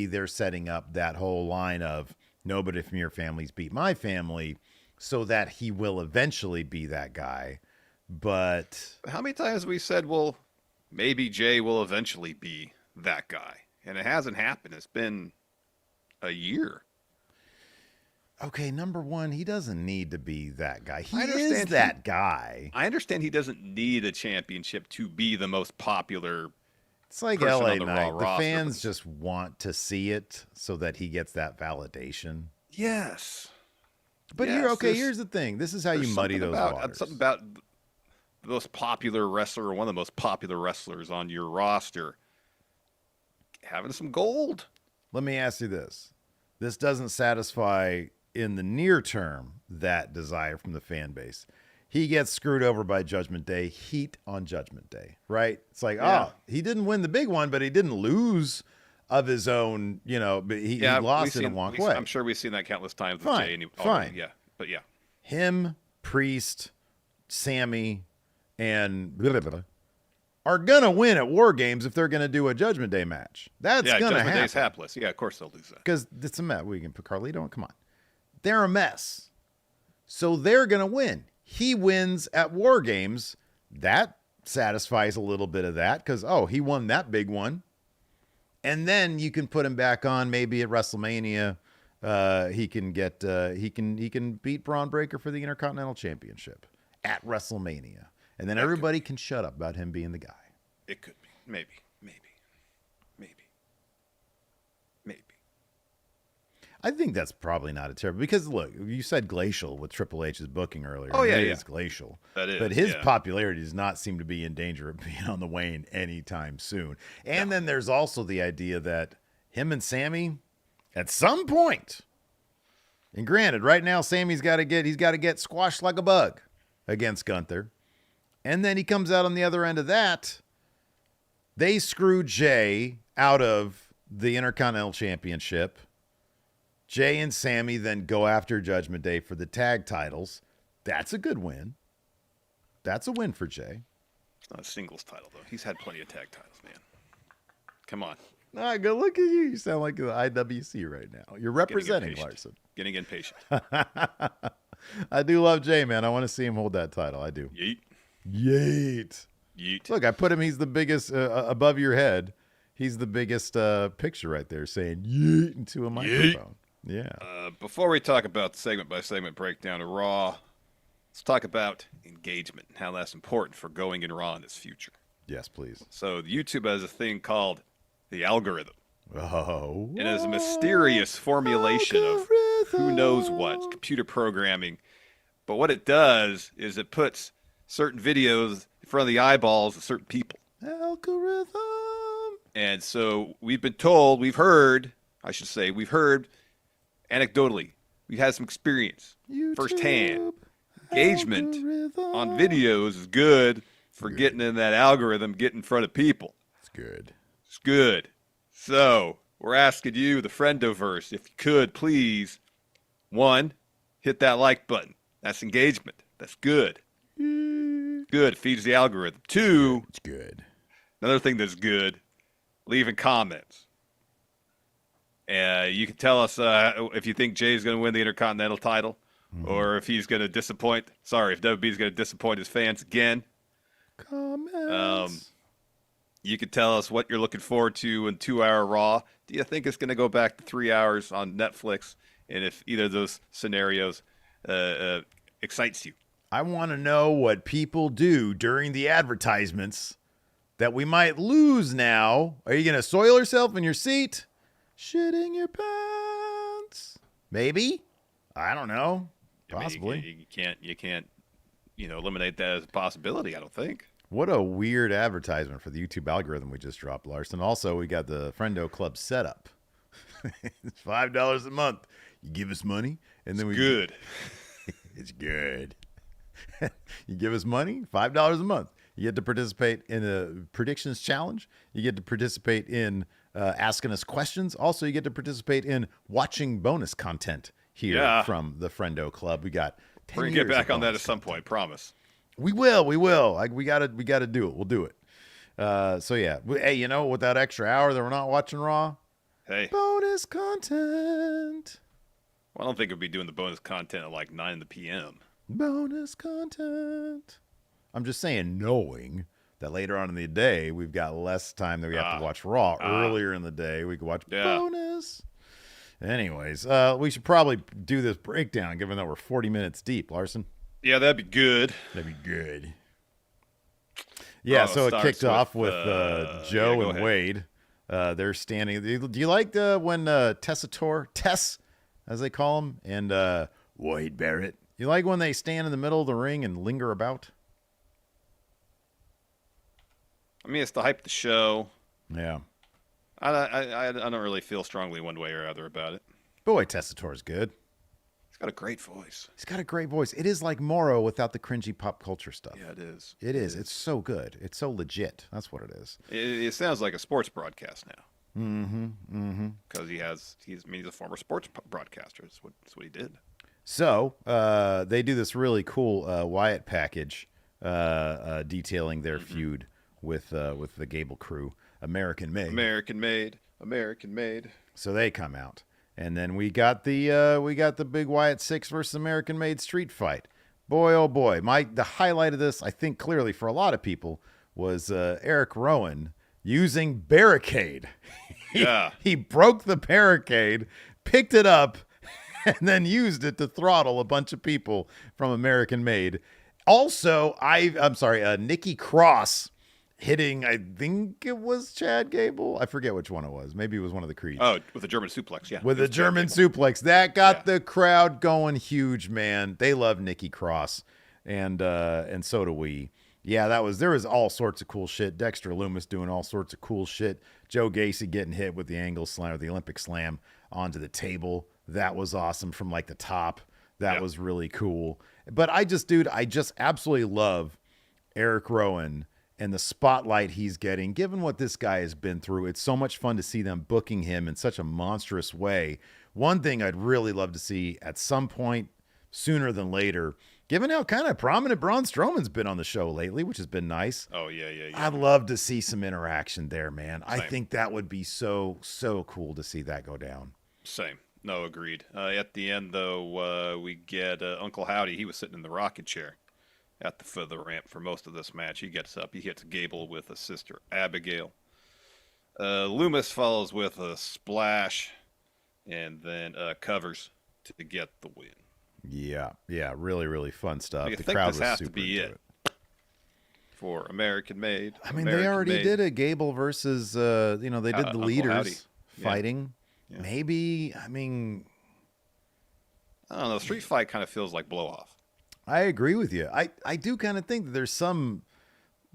they're setting up that whole line of nobody from your family's beat my family so that he will eventually be that guy. But how many times have we said, well, maybe Jey will eventually be that guy? And it hasn't happened. It's been a year. Okay, number one, he doesn't need to be that guy. He is that guy. I understand he doesn't need a championship to be the most popular. It's like LA Knight. The fans just want to see it so that he gets that validation. Yes. But here's the thing. This is how you muddy those waters. Something about the most popular wrestler or one of the most popular wrestlers on your roster having some gold. Let me ask you this. This doesn't satisfy in the near term that desire from the fan base. He gets screwed over by Judgment Day, heat on Judgment Day, right? It's like, he didn't win the big one, but he didn't lose of his own, he lost in a wonk way. I'm sure we've seen that countless times with Jey. Fine. Yeah, but yeah. Him, Priest, Sammy, and are going to win at War Games if they're going to do a Judgment Day match. That's going to happen. Judgment Day's hapless. Yeah, of course they'll lose that. Because it's a mess. We can put Carlito on. Come on. They're a mess. So they're going to win. He wins at War Games. That satisfies a little bit of that because, he won that big one. And then you can put him back on maybe at WrestleMania. He can beat Braun Breaker for the Intercontinental Championship at WrestleMania. And then everybody can shut up about him being the guy. It could be. Maybe. I think that's probably not a terrible, because look, you said glacial with Triple H's booking earlier. Oh, yeah, it is glacial. That is. But his popularity does not seem to be in danger of being on the wane anytime soon. And then there's also the idea that him and Sammy, at some point, and granted, right now Sammy's got to get squashed like a bug against Gunther. And then he comes out on the other end of that. They screw Jay out of the Intercontinental Championship. Jay and Sammy then go after Judgment Day for the tag titles. That's a good win. That's a win for Jay. It's not a singles title, though. He's had plenty of tag titles, man. Come on. Ah, go look at you. You sound like the IWC right now. You're representing Larson. Getting impatient. I do love Jay, man. I want to see him hold that title. I do. Yeet. Yeet. Yeet. Look, I put him. He's the biggest above your head. He's the biggest picture right there saying yeet into a microphone. Yeet. Yeah. Before we talk about the segment-by-segment breakdown of Raw, let's talk about engagement and how that's important for going in Raw in its future. Yes, please. So YouTube has a thing called the algorithm. Oh. And it's a mysterious formulation of who knows what, computer programming. But what it does is it puts certain videos in front of the eyeballs of certain people. Algorithm. And so we've heard anecdotally, we've had some experience firsthand. Engagement on videos is good for getting in that algorithm, getting in front of people. It's good. It's good. So we're asking you, the Friendoverse, if you could please, 1, hit that like button. That's engagement. That's good. Good. It feeds the algorithm. 2, it's good. Another thing that's good, leaving comments. You can tell us if you think Jay's going to win the Intercontinental title, or if he's going to disappoint. Sorry, if WWE's going to disappoint his fans again. Comments. You can tell us what you're looking forward to in 2-hour Raw. Do you think it's going to go back to 3 hours on Netflix? And if either of those scenarios excites you. I want to know what people do during the advertisements that we might lose now. Are you going to soil yourself in your seat? Shitting your pants? Maybe. I don't know. Possibly. I mean, you can't, eliminate that as a possibility, I don't think. What a weird advertisement for the YouTube algorithm we just dropped, Larson. Also, we got the Friendo Club setup. It's $5 a month. You give us money, and then good. It's good. You give us money, $5 a month. You get to participate in a predictions challenge. You get to participate in asking us questions. Also, you get to participate in watching bonus content here from the Friendo Club. We got 10 We're gonna get back on that at some point, promise. We will. We gotta do it. We'll do it. So yeah. Hey, with that extra hour that we're not watching Raw, hey, bonus content. Well, I don't think we'll be doing the bonus content at like 9 p.m. Bonus content. I'm just saying, knowing that later on in the day we've got less time that we have to watch Raw. Earlier in the day we could watch bonus. Anyways, we should probably do this breakdown, given that we're 40 minutes deep, Larson. Yeah, that'd be good. That'd be good. Yeah, so it kicked off with Joe and Wade. They're standing. Do you like when Tess, as they call him, and Wade Barrett? You like when they stand in the middle of the ring and linger about? I mean, it's to hype the show. Yeah. I don't really feel strongly one way or other about it. Boy, Tessitore's good. He's got a great voice. He's got a great voice. It is like Morrow without the cringy pop culture stuff. Yeah, it is. It is. It's so good. It's so legit. That's what it is. It sounds like a sports broadcast now. Mm-hmm. Because he's a former sports broadcaster. That's what he did. So they do this really cool Wyatt package detailing their feud with the Gable crew. American made. So they come out, and then we got the big Wyatt 6 versus American made street fight. Boy, oh boy, the highlight of this, I think clearly for a lot of people, was Eric Rowan using barricade. He broke the barricade, picked it up, and then used it to throttle a bunch of people from American Made. Also, Nikki Cross hitting, I think it was Chad Gable. I forget which one it was. Maybe it was one of the Creeds. Oh, with a German suplex, yeah. With a German suplex. That got the crowd going huge, man. They love Nikki Cross, and so do we. Yeah, there was all sorts of cool shit. Dexter Loomis doing all sorts of cool shit. Joe Gacy getting hit with the angle slam, or the Olympic slam onto the table. That was awesome from like the top. That was really cool. But I just absolutely love Eric Rowan and the spotlight he's getting, given what this guy has been through, it's so much fun to see them booking him in such a monstrous way. One thing I'd really love to see at some point sooner than later, given how kind of prominent Braun Strowman's been on the show lately, which has been nice. Oh, yeah. I'd love to see some interaction there, man. Same. I think that would be so cool to see that go down. Same. No, agreed. At the end, though, we get Uncle Howdy. He was sitting in the rocket chair at the foot of the ramp for most of this match. He gets up. He hits Gable with a sister, Abigail. Loomis follows with a splash and then covers to get the win. Yeah, really, really fun stuff. The crowd this was has super to be into it for American Made. I mean, they already did a Gable versus, they did the Uncle leaders Howdy. fighting. Yeah. Maybe, I mean, I don't know. Street fight kind of feels like blow off. I agree with you. I do kind of think that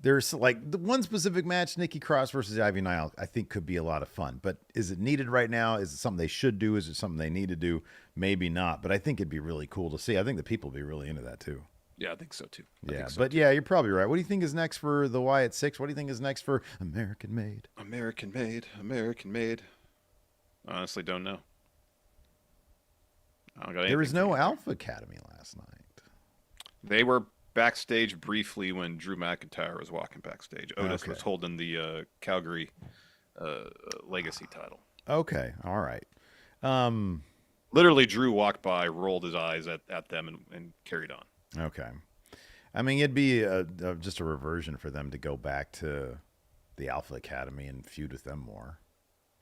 there's like the one specific match, Nikki Cross versus Ivy Nile, I think could be a lot of fun. But is it needed right now? Is it something they should do? Is it something they need to do? Maybe not. But I think it'd be really cool to see. I think the people would be really into that too. Yeah, I think so too. Yeah, you're probably right. What do you think is next for the Wyatt Six? What do you think is next for American Made? American Made. Honestly, don't know. I don't got There was anything no for you. Alpha Academy last night. They were backstage briefly when Drew McIntyre was walking backstage. Otis Okay. was holding the Calgary Legacy title. Okay, all right. Literally, Drew walked by, rolled his eyes at them, and carried on. Okay. I mean, it'd be just a reversion for them to go back to the Alpha Academy and feud with them more.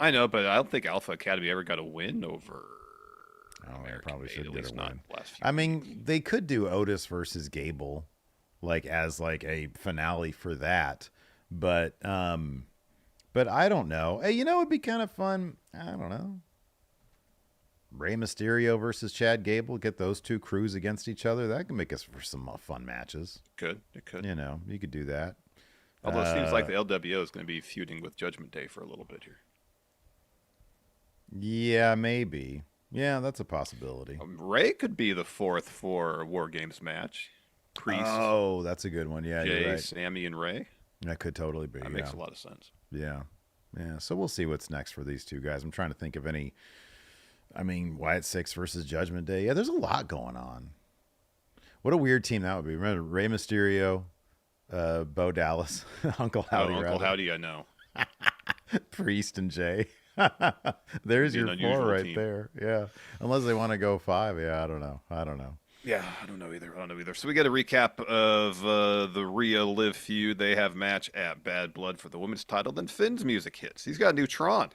I know, but I don't think Alpha Academy ever got a win over Oh, they American probably Made, should at get least a not win. the last few I mean, weeks. they could do Otis versus Gable, as a finale for that, but I don't know. Hey, it'd be kind of fun. I don't know. Rey Mysterio versus Chad Gable, get those two crews against each other. That could make us for some fun matches. It could. You could do that. Although it seems like the LWO is going to be feuding with Judgment Day for a little bit here. Yeah, maybe. Yeah, that's a possibility. Ray could be the fourth for a War Games match. Priest, Oh, that's a good one. Yeah, Jay, you're right. Sammy, and Ray. That could totally be. That makes a lot of sense. Yeah. So we'll see what's next for these two guys. I'm trying to think of any. I mean, Wyatt Six versus Judgment Day. Yeah, there's a lot going on. What a weird team that would be. Remember Rey Mysterio, Bo Dallas, Uncle Howdy, Uncle Howdy, I know. Priest, and Jay. There's Be an your unusual four right team. there. Yeah. Unless they want to go 5. Yeah, I don't know. Yeah, I don't know either. So we get a recap of the Rhea Liv feud. They have match at Bad Blood for the women's title. Then Finn's music hits. He's got a new Tron.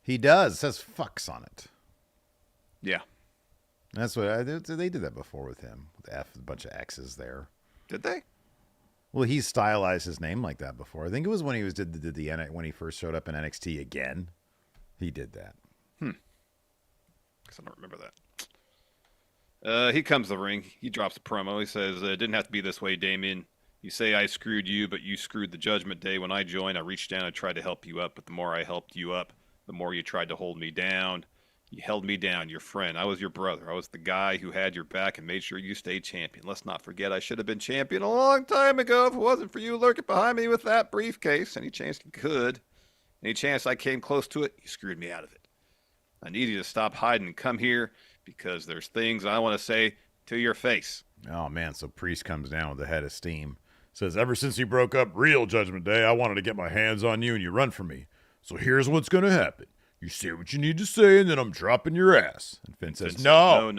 He does. It says fucks on it. Yeah. That's what they did that before with him. With a bunch of X's there. Did they? Well, he's stylized his name like that before. I think it was when he when he first showed up in NXT again. He did that. Guess I don't remember that. He comes to the ring. He drops a promo. He says, it didn't have to be this way, Damien. You say I screwed you, but you screwed the Judgment Day. When I joined, I reached down and tried to help you up. But the more I helped you up, the more you tried to hold me down. You held me down, your friend. I was your brother. I was the guy who had your back and made sure you stayed champion. Let's not forget I should have been champion a long time ago if it wasn't for you lurking behind me with that briefcase. Any chance you could. Any chance I came close to it, you screwed me out of it. I need you to stop hiding and come here because there's things I want to say to your face. Oh, man. So Priest comes down with the head of steam. Says, ever since you broke up real Judgment Day, I wanted to get my hands on you and you run from me. So here's what's going to happen. You say what you need to say, and then I'm dropping your ass. And Finn says, no.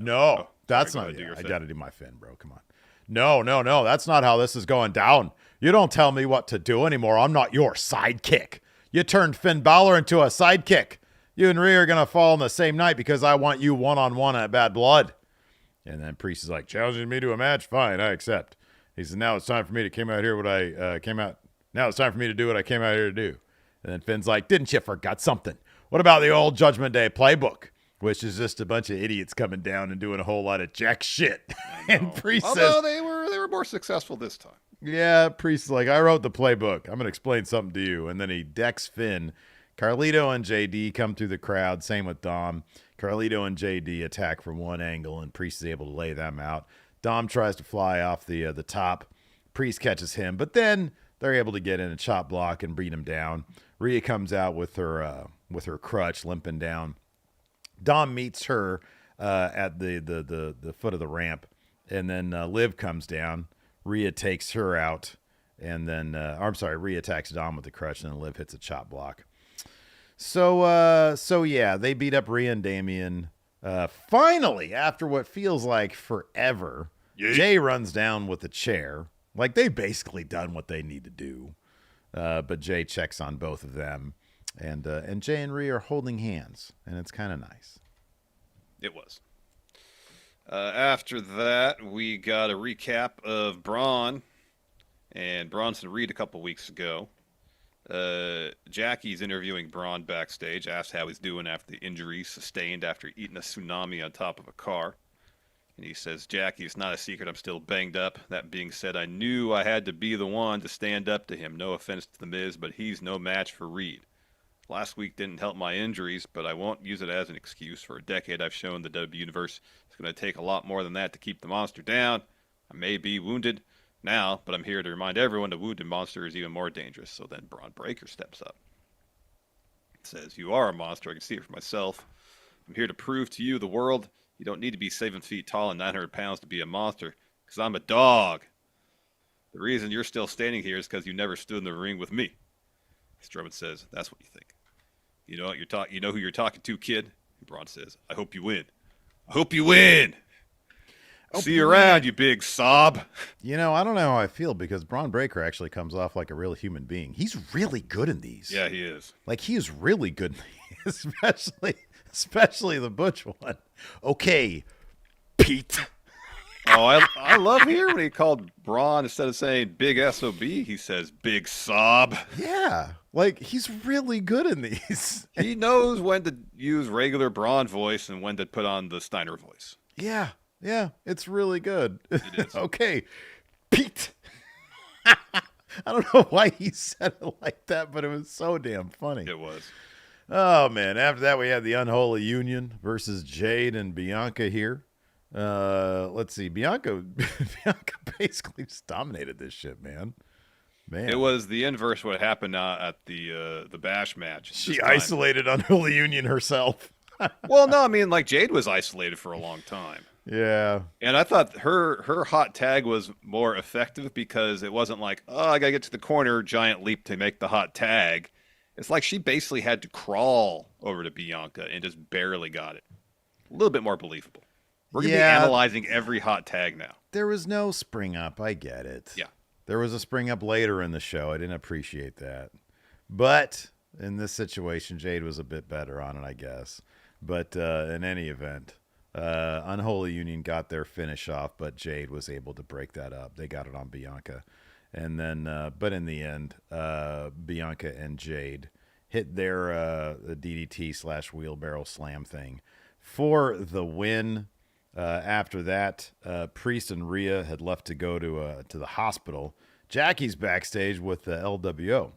Oh, That's sorry, not. do your I Finn. got to do my Finn, bro. Come on. No. That's not how this is going down. You don't tell me what to do anymore. I'm not your sidekick. You turned Finn Balor into a sidekick. You and Rhea are going to fall on the same night because I want you one-on-one at Bad Blood. And then Priest is like, challenging me to a match? Fine, I accept. He says, now it's time for me to Now it's time for me to do what I came out here to do. And then Finn's like, didn't you forget something? What about the old Judgment Day playbook? Which is just a bunch of idiots coming down and doing a whole lot of jack shit. And Priest Although says, they were more successful this time. yeah, Priest is like, I wrote the playbook. I'm going to explain something to you. And then he decks Finn. Carlito and JD come through the crowd. Same with Dom. Carlito and JD attack from one angle, and Priest is able to lay them out. Dom tries to fly off the top. Priest catches him. But then they're able to get in a chop block and beat him down. Rhea comes out with her crutch limping down. Dom meets her at the foot of the ramp, and then Liv comes down. Rhea takes her out, and then Rhea attacks Dom with the crutch, and then Liv hits a chop block. So yeah, they beat up Rhea and Damian. Finally, after what feels like forever, Jay runs down with a chair. Like, they've basically done what they need to do. But Jay checks on both of them. And Jay and Rhea are holding hands, and it's kind of nice. It was. After that, we got a recap of BRON and Bronson Reed a couple weeks ago. Jackie's interviewing BRON backstage, asked how he's doing after the injuries sustained after eating a tsunami on top of a car. And he says, Jackie, it's not a secret I'm still banged up. That being said, I knew I had to be the one to stand up to him. No offense to The Miz, but he's no match for Reed. Last week didn't help my injuries, but I won't use it as an excuse. For a decade, I've shown the WWE Universe it's going to take a lot more than that to keep the monster down. I may be wounded now, but I'm here to remind everyone the wounded monster is even more dangerous. So then Braun Breaker steps up. Says, you are a monster. I can see it for myself. I'm here to prove to you, the world, you don't need to be 7 feet tall and 900 pounds to be a monster, because I'm a dog. The reason you're still standing here is because you never stood in the ring with me. Strowman says, that's what you think. You know what you know who you're talking to, kid? And Braun says, I hope you win. I hope you win. See you around, you big sob. You know, I don't know how I feel, because Braun Breaker actually comes off like a real human being. He's really good in these. Yeah, he is. Like, he is really good in these, especially the Butch one. Okay, Pete. Oh, I love hearing when he called Braun, instead of saying big SOB, he says big sob. Yeah, like, he's really good in these. He knows when to use regular Braun voice and when to put on the Steiner voice. Yeah, it's really good. It is. Okay, Pete. I don't know why he said it like that, but it was so damn funny. It was. Oh, man. After that, we had the Unholy Union versus Jade and Bianca here. Let's see. Bianca basically just dominated this shit, man. It was the inverse what happened at the Bash match. She isolated Unholy Union herself. Well, no, I mean, like, Jade was isolated for a long time. Yeah. And I thought her hot tag was more effective, because it wasn't like, oh, I got to get to the corner, giant leap to make the hot tag. It's like she basically had to crawl over to Bianca and just barely got it. A little bit more believable. We're going to be analyzing every hot tag now. There was no spring up. I get it. Yeah. There was a spring up later in the show. I didn't appreciate that. But in this situation, Jade was a bit better on it, I guess. But in any event, Unholy Union got their finish off, but Jade was able to break that up. They got it on Bianca. And then, but in the end, Bianca and Jade hit their DDT / wheelbarrow slam thing for the win. After that, Priest and Rhea had left to go to the hospital. Jackie's backstage with the LWO.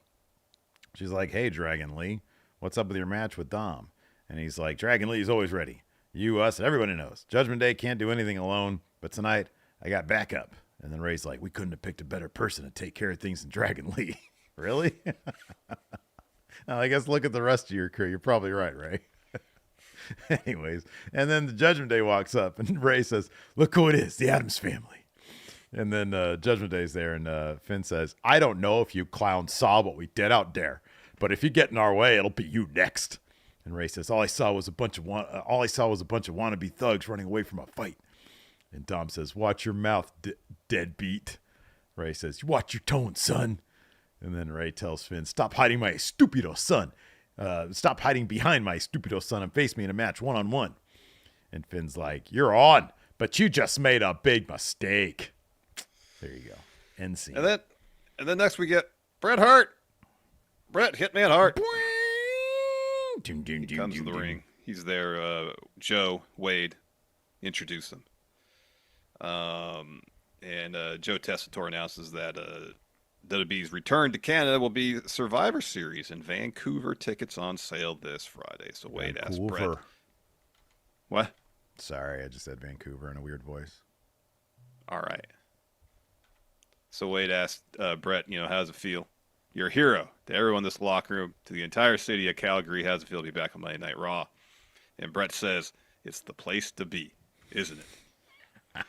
She's like, hey, Dragon Lee, what's up with your match with Dom? And he's like, Dragon Lee is always ready. You, us, everybody knows. Judgment Day can't do anything alone, but tonight I got backup. And then Ray's like, we couldn't have picked a better person to take care of things than Dragon Lee. Really? I guess look at the rest of your crew. You're probably right, Ray. Anyways, and then the Judgment Day walks up, and Ray says, look who it is, the Addams family. And then Judgment Day's there, and Finn says, I don't know if you clowns saw what we did out there, but if you get in our way, it'll be you next. And Ray says, all I saw was a bunch of wannabe thugs running away from a fight. And Dom says, watch your mouth, deadbeat. Ray says, watch your tone, son. And then Ray tells Finn, stop hiding my stupido son. Stop hiding behind my stupido son and face me in a match one-on-one. And Finn's like, you're on, but you just made a big mistake. There you go. End scene. And then next we get Bret Hart. Bret Hitman Hart. He comes to the ring. He's there. Joe, Wade, introduce him. And Joe Tessitore announces that WWE's return to Canada will be Survivor Series in Vancouver. Tickets on sale this Friday. So Wade asks Bret. What? Sorry, I just said Vancouver in a weird voice. All right. So Wade asked Bret, how does it feel? You're a hero to everyone in this locker room, to the entire city of Calgary. How does it feel to be back on Monday Night Raw? And Bret says, it's the place to be, isn't it?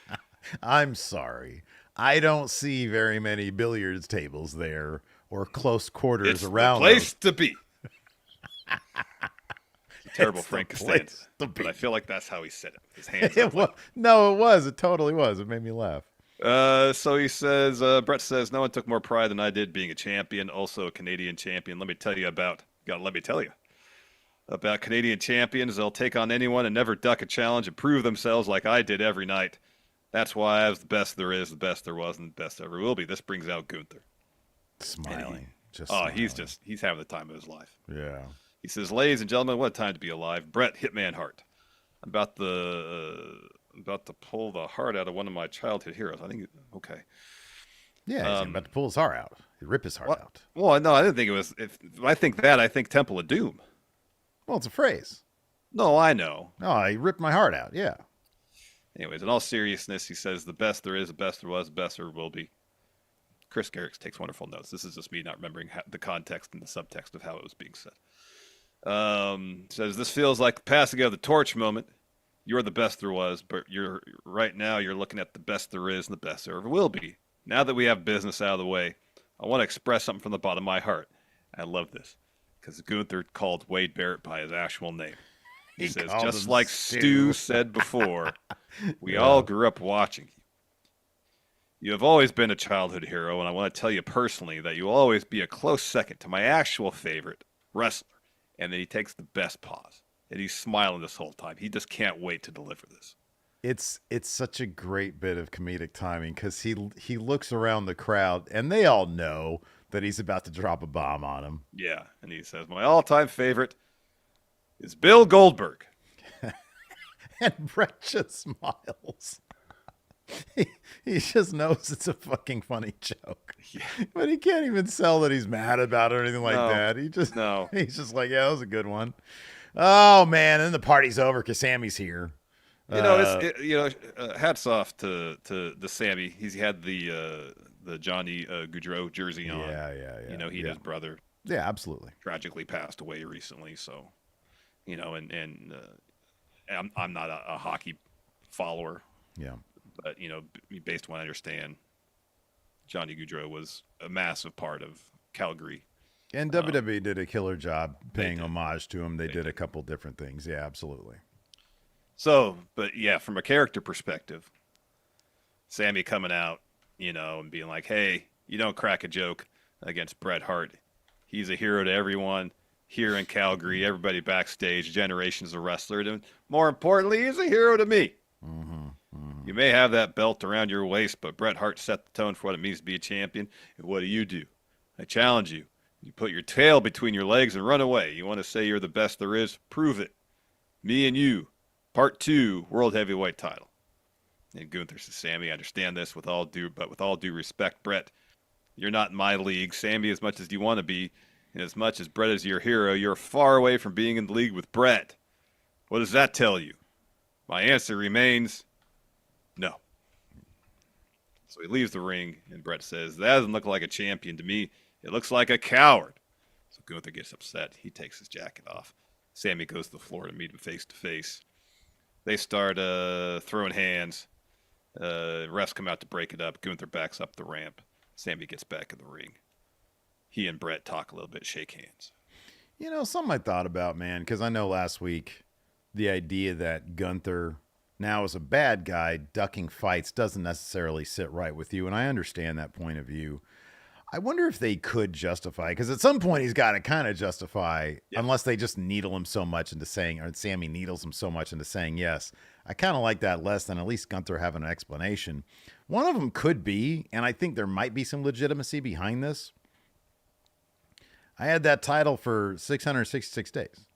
I'm sorry. I don't see very many billiards tables there or close quarters It's around the place those. to be. Terrible It's the Frank place Costanza. to be. But I feel like that's how he said it. His hands It up. was, no, it was. It totally was. It made me laugh. So he says, Bret says, no one took more pride than I did being a champion, also a Canadian champion. Let me tell you about Canadian champions. They'll take on anyone and never duck a challenge and prove themselves like I did every night. That's why I was the best there is, the best there was, and the best there ever will be. This brings out Gunther. Smiling. Smiling. He's having the time of his life. Yeah. He says, ladies and gentlemen, what a time to be alive. Bret Hitman Hart. I'm about to pull the heart out of one of my childhood heroes. I think, okay. Yeah, he's about to pull his heart out. He'd rip his heart out. Well, no, I didn't think it was. If I think that, I think Temple of Doom. Well, it's a phrase. No, I know. Oh, he ripped my heart out. Yeah. Anyways, in all seriousness, he says, the best there is, the best there was, the best there will be. Chris Garrix takes wonderful notes. This is just me not remembering the context and the subtext of how it was being said. Says, this feels like the passing of the torch moment. You're the best there was, but right now you're looking at the best there is and the best there ever will be. Now that we have business out of the way, I want to express something from the bottom of my heart. I love this because Gunther called Wade Barrett by his actual name. He says, just like Stu said before, we all grew up watching you. You have always been a childhood hero, and I want to tell you personally that you'll always be a close second to my actual favorite wrestler. And then he takes the best pause, and he's smiling this whole time. He just can't wait to deliver this. It's such a great bit of comedic timing because he looks around the crowd, and they all know that he's about to drop a bomb on him. Yeah, and he says, my all-time favorite is Bill Goldberg. And Bret just smiles. He just knows it's a fucking funny joke. Yeah. But he can't even sell that he's mad about it or anything like that. He's just like, yeah, that was a good one. Oh, man, and then the party's over because Sammy's here. Hats off to Sammy. He's had the Johnny Gaudreau jersey on. Yeah. He and his brother. Yeah, absolutely. Tragically passed away recently. So, I'm not a hockey follower. Yeah. But, based on what I understand, Johnny Gaudreau was a massive part of Calgary. And WWE did a killer job paying homage to him. They did a couple different things. Yeah, absolutely. So, but yeah, from a character perspective, Sammy coming out, and being like, hey, you don't crack a joke against Bret Hart. He's a hero to everyone here in Calgary, everybody backstage, generations of wrestlers. And more importantly, he's a hero to me. You may have that belt around your waist, but Bret Hart set the tone for what it means to be a champion. And what do? I challenge you. You put your tail between your legs and run away. You want to say you're the best there is? Prove it. Me and you. Part 2, World Heavyweight title. And Gunther says, Sammy, I understand this with all due respect, Bret, you're not in my league. Sammy, as much as you want to be, and as much as Bret is your hero, you're far away from being in the league with Bret. What does that tell you? My answer remains no. So he leaves the ring, and Bret says, that doesn't look like a champion to me. It looks like a coward. So Gunther gets upset. He takes his jacket off. Sammy goes to the floor to meet him face to face. They start throwing hands. Refs come out to break it up. Gunther backs up the ramp. Sammy gets back in the ring. He and Bret talk a little bit, shake hands. Something I thought about, man, because I know last week the idea that Gunther now as a bad guy ducking fights doesn't necessarily sit right with you, and I understand that point of view. I wonder if they could justify, because at some point he's got to kind of justify, unless they just needle him so much into saying, or Sammy needles him so much into saying yes. I kind of like that less than at least Gunther having an explanation. One of them could be, and I think there might be some legitimacy behind this. I had that title for 666 days.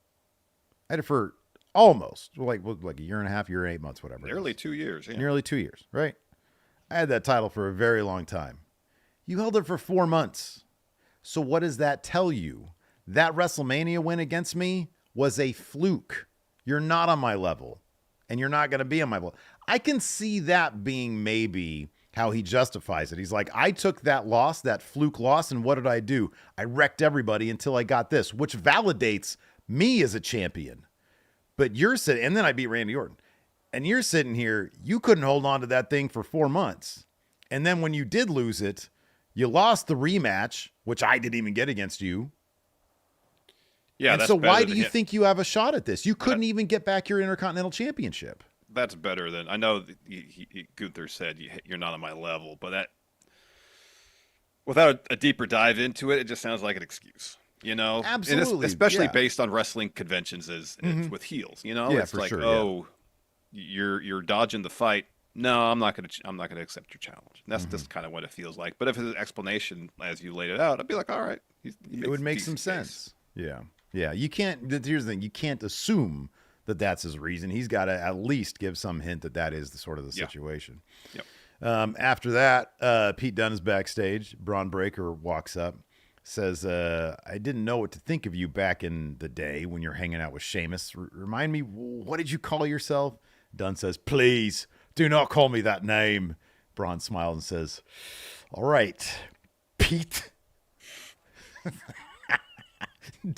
I had it for almost like a year and a half, year and 8 months, whatever. Nearly 2 years. Yeah. Nearly 2 years, right? I had that title for a very long time. You held it for 4 months. So what does that tell you? That WrestleMania win against me was a fluke. You're not on my level, and you're not going to be on my level. I can see that being maybe how he justifies it. He's like, I took that loss, that fluke loss, and what did I do? I wrecked everybody until I got this, which validates me as a champion. But you're sitting, and then I beat Randy Orton. And you're sitting here, you couldn't hold on to that thing for 4 months. And then when you did lose it, you lost the rematch, which I didn't even get against you. Yeah, and that's so why do you him. think you have a shot at this? You couldn't even get back your Intercontinental Championship. That's better than, I know Gunther said you're not on my level, but that, without a deeper dive into it, it just sounds like an excuse. You know, absolutely, and especially based on wrestling conventions as with heels. You know, it's like, you're dodging the fight. No, I'm not gonna accept your challenge. And that's just kind of what it feels like. But if it's an explanation as you laid it out, I'd be like, all right, it would make some sense. Yeah. You can't. Here's the thing: you can't assume that that's his reason. He's got to at least give some hint that that is the sort of the situation. Yep. After that, Pete Dunne is backstage. Braun Breaker walks up, says, I didn't know what to think of you back in the day when you're hanging out with Sheamus. Remind me, what did you call yourself? Dunne says, please, do not call me that name. Braun smiles and says, all right, Pete.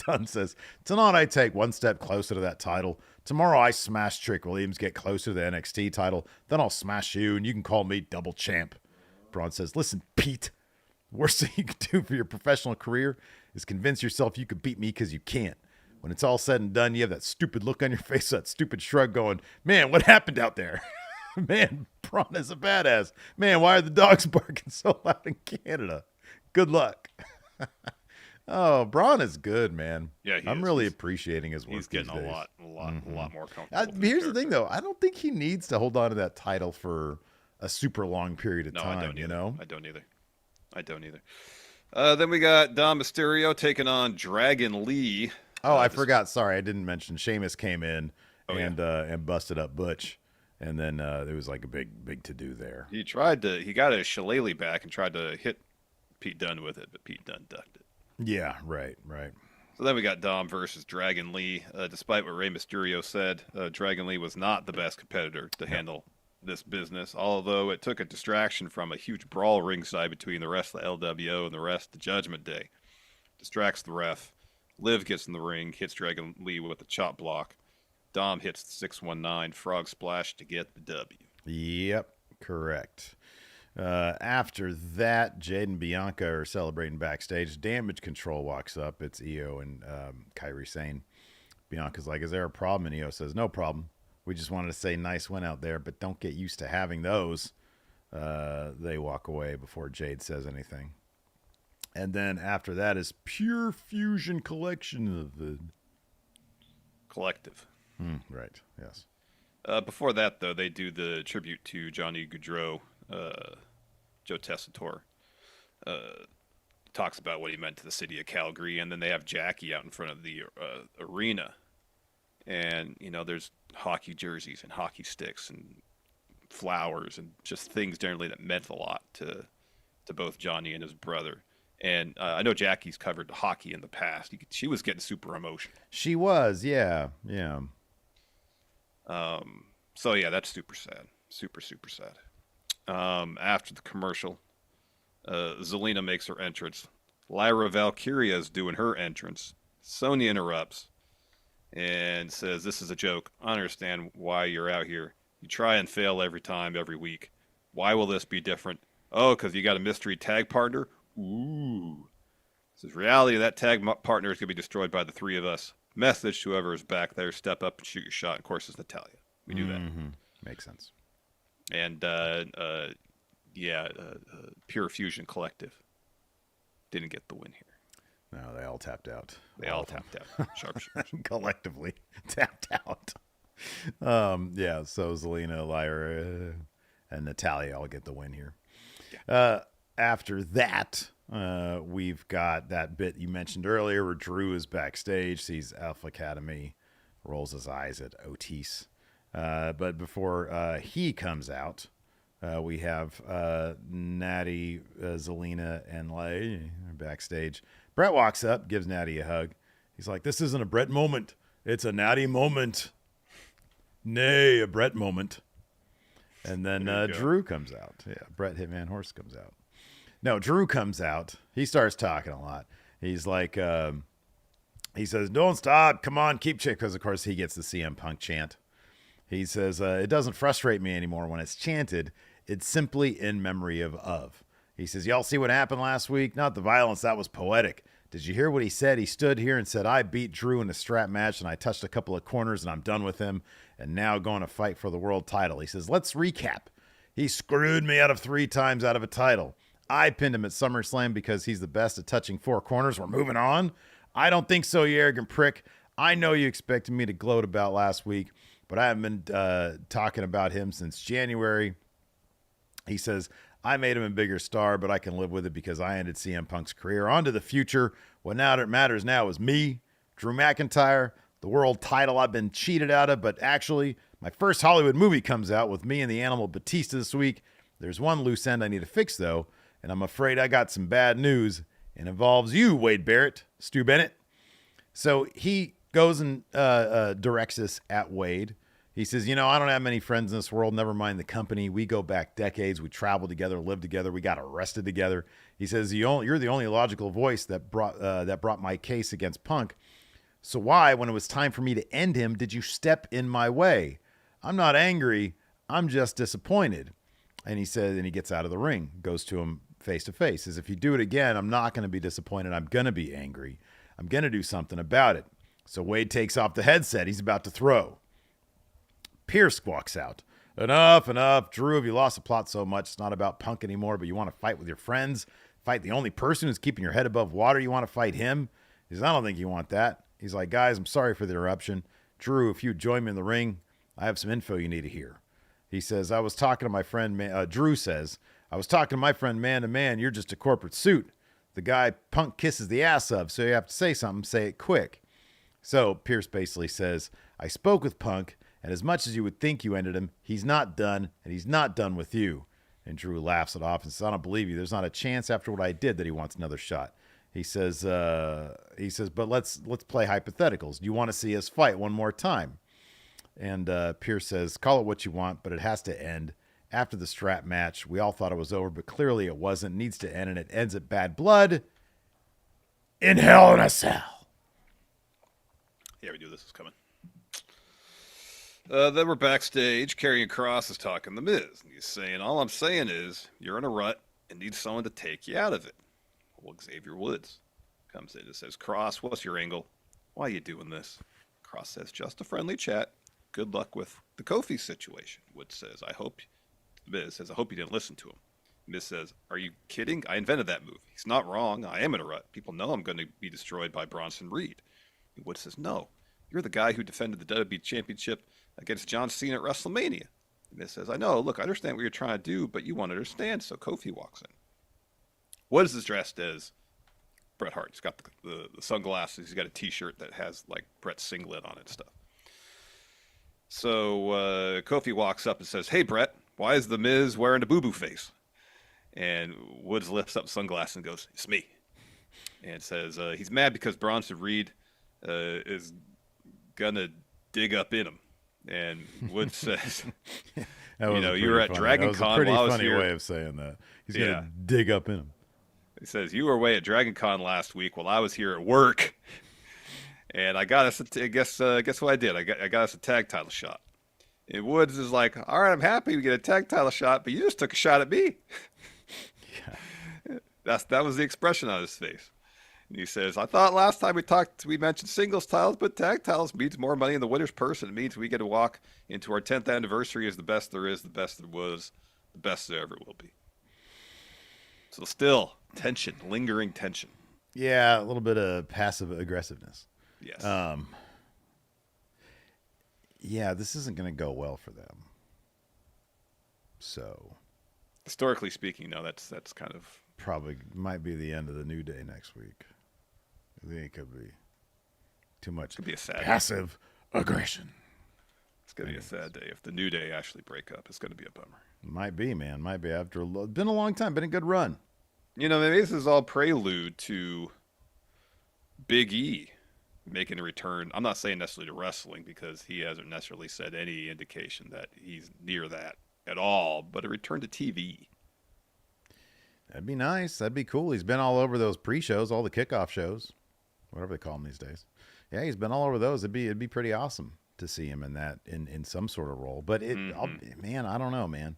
Dunne says, tonight I take one step closer to that title. Tomorrow I smash Trick Williams, get closer to the NXT title. Then I'll smash you, and you can call me double champ. Braun says, listen, Pete, worst thing you can do for your professional career is convince yourself you could beat me because you can't. When it's all said and done, you have that stupid look on your face, that stupid shrug going, man, what happened out there? Man, Braun is a badass. Man, why are the dogs barking so loud in Canada? Good luck. Oh, Braun is good, man. Yeah, I'm really appreciating his work. He's getting these days. a lot more comfortable. Here's the thing, though. I don't think he needs to hold on to that title for a super long period of time. I don't you either. know, I don't either. Then we got Dom Mysterio taking on Dragon Lee. Oh, I forgot. Sorry, I didn't mention. Sheamus came in and busted up Butch, and then there was like a big to do there. He got a shillelagh back and tried to hit Pete Dunne with it, but Pete Dunne ducked it. Yeah, right. So then we got Dom versus Dragon Lee. Despite what Rey Mysterio said, Dragon Lee was not the best competitor to handle this business, although it took a distraction from a huge brawl ringside between the rest of the LWO and the rest of the Judgment Day. Distracts the ref. Liv gets in the ring, hits Dragon Lee with a chop block. Dom hits the 619 frog splash to get the W. Yep, correct. After that, Jade and Bianca are celebrating backstage. Damage Control walks up. It's Io and Kairi Sane. Bianca's like, is there a problem? And Io says, no problem. We just wanted to say nice win out there, but don't get used to having those. They walk away before Jade says anything. And then after that is Pure Fusion Collection of the Collective. Right, yes. Before that, though, they do the tribute to Johnny Gaudreau. Joe Tessitore talks about what he meant to the city of Calgary, and then they have Jackie out in front of the arena. And, you know, there's hockey jerseys and hockey sticks and flowers and just things generally that meant a lot to both Johnny and his brother. And I know Jackie's covered hockey in the past. She was getting super emotional. She was, yeah. So, yeah, that's super sad. Super, super sad. After the commercial, Zelina makes her entrance. Lyra Valkyria is doing her entrance. Sonya interrupts and says, this is a joke. I understand why you're out here. You try and fail every time, every week. Why will this be different? Oh, because you got a mystery tag partner? Ooh. Says, reality of that tag partner is going to be destroyed by the three of us. Message to whoever is back there, step up and shoot your shot. Of course, it's Natalya. We do that. Makes sense. And, Pure Fusion Collective didn't get the win here. No, they all tapped out. Sharpshooters. Collectively tapped out. So Zelina, Lyra, and Natalya all get the win here. Yeah. After that, we've got that bit you mentioned earlier where Drew is backstage, sees Alpha Academy, rolls his eyes at Otis. But before he comes out, we have Natty, Zelina, and Lay backstage. Bret walks up, gives Natty a hug. He's like, this isn't a Bret moment. It's a Natty moment. Nay, a Bret moment. And then There you go. Drew comes out. Yeah, Bret Hitman Horse comes out. No, Drew comes out. He starts talking a lot. He's like, he says, "Don't stop. Come on, keep chant." Because, of course, he gets the CM Punk chant. He says, "It doesn't frustrate me anymore when it's chanted. It's simply in memory of." He says, "Y'all see what happened last week? Not the violence. That was poetic. Did you hear what he said? He stood here and said, I beat Drew in a strap match and I touched a couple of corners and I'm done with him and now going to fight for the world title." He says, "Let's recap. He screwed me out of 3 times out of a title. I pinned him at SummerSlam because he's the best at touching 4 corners. We're moving on." "I don't think so, you arrogant prick. I know you expected me to gloat about last week, but I haven't been talking about him since January." He says, "I made him a bigger star, but I can live with it because I ended CM Punk's career. On to the future. What now matters now is me, Drew McIntyre, the world title I've been cheated out of, but actually, my first Hollywood movie comes out with me and the animal Batista this week. There's one loose end I need to fix, though, and I'm afraid I got some bad news. It involves you, Wade Barrett, Stu Bennett." So he goes and directs this at Wade. He says, "I don't have many friends in this world, never mind the company. We go back decades. We traveled together, lived together. We got arrested together." He says, "You're the only logical voice that brought my case against Punk. So why, when it was time for me to end him, did you step in my way? I'm not angry. I'm just disappointed." And he says, and he gets out of the ring, goes to him face to face. Says, "If you do it again, I'm not going to be disappointed. I'm going to be angry. I'm going to do something about it." So Wade takes off the headset. He's about to throw. Pierce walks out. Enough. Drew, have you lost the plot so much? It's not about Punk anymore, but you want to fight with your friends? Fight the only person who's keeping your head above water? You want to fight him?" He says, "I don't think you want that." He's like, "Guys, I'm sorry for the interruption. Drew, if you join me in the ring, I have some info you need to hear." He says, "I was talking to my friend," Drew says, "I was talking to my friend man to man. You're just a corporate suit. The guy Punk kisses the ass of, so you have to say something, say it quick." So Pierce basically says, "I spoke with Punk, and as much as you would think you ended him, he's not done, and he's not done with you." And Drew laughs it off and says, "I don't believe you. There's not a chance after what I did that he wants another shot." He says, "But let's play hypotheticals. Do you want to see us fight one more time?" And Pierce says, "Call it what you want, but it has to end. After the strap match, we all thought it was over, but clearly it wasn't. It needs to end, and it ends at bad blood in Hell in a Cell." Yeah, we knew this was coming. Then we're backstage. Karrion Kross is talking to The Miz. And he's saying, "All I'm saying is you're in a rut and need someone to take you out of it." Well, Xavier Woods comes in and says, "Kross, what's your angle? Why are you doing this?" Kross says, "Just a friendly chat. Good luck with the Kofi situation." Woods says, Miz says, "I hope you didn't listen to him." Miz says, "Are you kidding? I invented that move. He's not wrong. I am in a rut. People know I'm going to be destroyed by Bronson Reed." And Woods says, "No, you're the guy who defended the WWE Championship against John Cena at WrestleMania." And Miz says, "I know. Look, I understand what you're trying to do, but you won't understand." So Kofi walks in. Woods is dressed as Bret Hart. He's got the sunglasses. He's got a T-shirt that has like Bret's singlet on it and stuff. So Kofi walks up and says, "Hey, Bret, why is the Miz wearing a boo-boo face?" And Woods lifts up sunglasses and goes, "It's me." And says he's mad because Bronson Reed is gonna dig up in him. And Woods says, "You were at Dragon Con while I was here." That was a pretty funny way of saying that. He's gonna dig up in him. He says, "You were away at Dragon Con last week while I was here at work. And I got us, guess what I did? I got us a tag title shot." And Woods is like, "All right, I'm happy we get a tag title shot, but you just took a shot at me." Yeah. That was the expression on his face. And he says, "I thought last time we talked, we mentioned singles titles, but tag titles means more money in the winner's purse. It means we get to walk into our 10th anniversary as the best there is, the best there was, the best there ever will be." So still tension, lingering tension. Yeah, a little bit of passive aggressiveness. Yes. Yeah, this isn't going to go well for them. So, historically speaking, no, that's kind of probably might be the end of the New Day next week. I think it could be too much. Could be a sad passive aggression. It's gonna be a sad day if the New Day actually break up. It's gonna be a bummer. Might be, man. Might be after been a long time. Been a good run. Maybe this is all prelude to Big E making a return. I'm not saying necessarily to wrestling because he hasn't necessarily said any indication that he's near that at all, but a return to TV. That'd be nice. That'd be cool. He's been all over those pre-shows, all the kickoff shows, whatever they call them these days. Yeah, he's been all over those. It'd be pretty awesome to see him in that in some sort of role. But man, I don't know, man.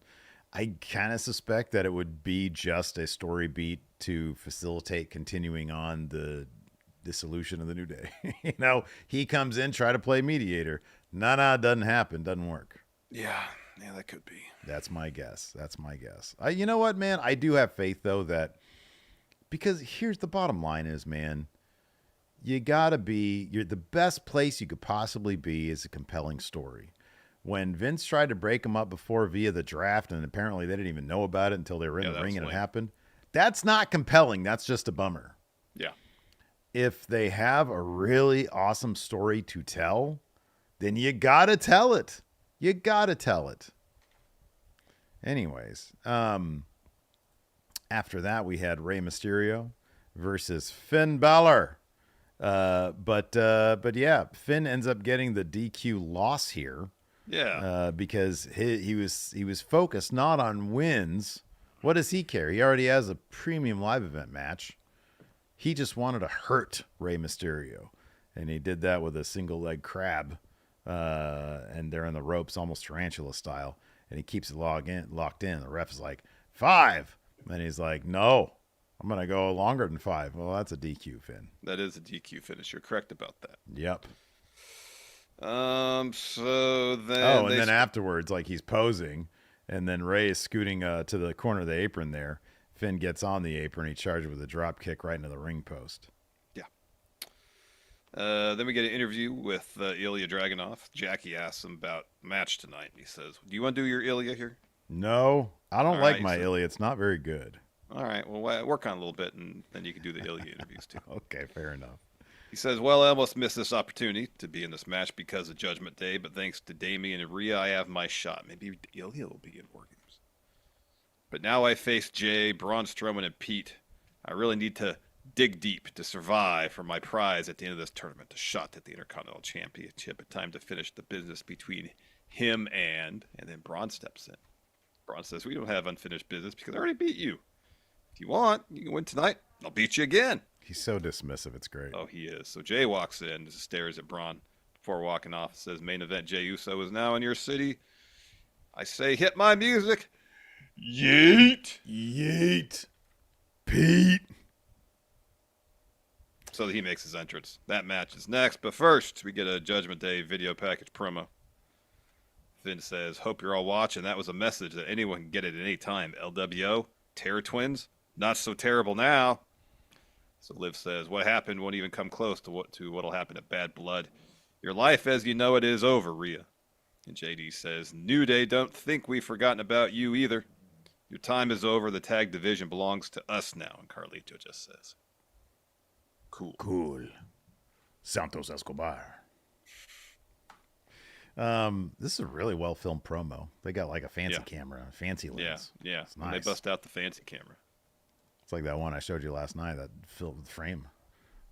I kind of suspect that it would be just a story beat to facilitate continuing on the dissolution of the New Day. He comes in, try to play mediator. Nah, doesn't happen. Doesn't work. Yeah, that could be. That's my guess. You know what, man? I do have faith, though, that because here's the bottom line is, man, you're the best place you could possibly be is a compelling story. When Vince tried to break them up before via the draft, and apparently they didn't even know about it until they were in the ring and it happened, that's not compelling. That's just a bummer. Yeah. If they have a really awesome story to tell, then you got to tell it. Anyways, after that, we had Rey Mysterio versus Finn Balor. But yeah, Finn ends up getting the DQ loss here. Yeah. Because he was focused not on wins. What does he care? He already has a premium live event match. He just wanted to hurt Rey Mysterio, and he did that with a single leg crab. And they're in the ropes, almost tarantula style, and he keeps it locked in. The ref is like 5, and he's like, "No, I'm gonna go longer than 5." Well, that's a DQ, Finn. That is a DQ finish. You're correct about that. Yep. So then. And then afterwards, like he's posing, and then Ray is scooting to the corner of the apron there. Finn gets on the apron. He charges with a drop kick right into the ring post. Yeah. Then we get an interview with Ilya Dragunov. Jackie asks him about match tonight. He says, "Do you want to do your Ilya here?" No, I don't like my Ilya. It's not very good. All right. Well, work on it a little bit, and then you can do the Ilya interviews too. Okay, fair enough. He says, "Well, I almost missed this opportunity to be in this match because of Judgment Day, but thanks to Damian and Rhea, I have my shot. Maybe Ilya will be in War Games. But now I face Jay, Braun Strowman, and Pete. I really need to dig deep to survive for my prize at the end of this tournament, a shot at the Intercontinental Championship. A time to finish the business between him and then Braun steps in. Braun says, we don't have unfinished business because I already beat you. If you want, you can win tonight. I'll beat you again." He's so dismissive. It's great. Oh, he is. So Jay walks in, stares at Braun before walking off. Says, "Main event, Jey Uso is now in your city. I say, hit my music. Yeet. Yeet. Pete." So he makes his entrance. That match is next. But first, we get a Judgment Day video package promo. Finn says, "Hope you're all watching. That was a message that anyone can get it at any time. LWO, Terror Twins, not so terrible now." So Liv says, "What happened won't even come close to what'll happen at Bad Blood. Your life as you know it is over, Rhea." And JD says, "New Day don't think we've forgotten about you either. Your time is over. The tag division belongs to us now." And Carlito just says, Cool. Santos Escobar. This is a really well filmed promo. They got like a fancy camera, a fancy lens. Yeah. It's nice. They bust out the fancy camera. It's like that one I showed you last night that filled with frame.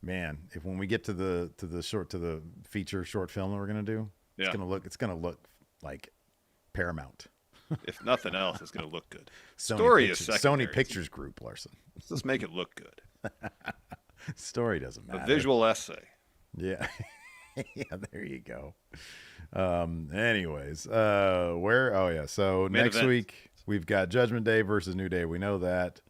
Man, when we get to the feature short film that we're gonna do, it's gonna look like Paramount. If nothing else, it's gonna look good. Sony Pictures Group, Larson. Let's just make it look good. Story doesn't matter. A visual essay. Yeah. Yeah, there you go. Anyways, so Main next event. week we've got Judgment Day versus New Day. We know that.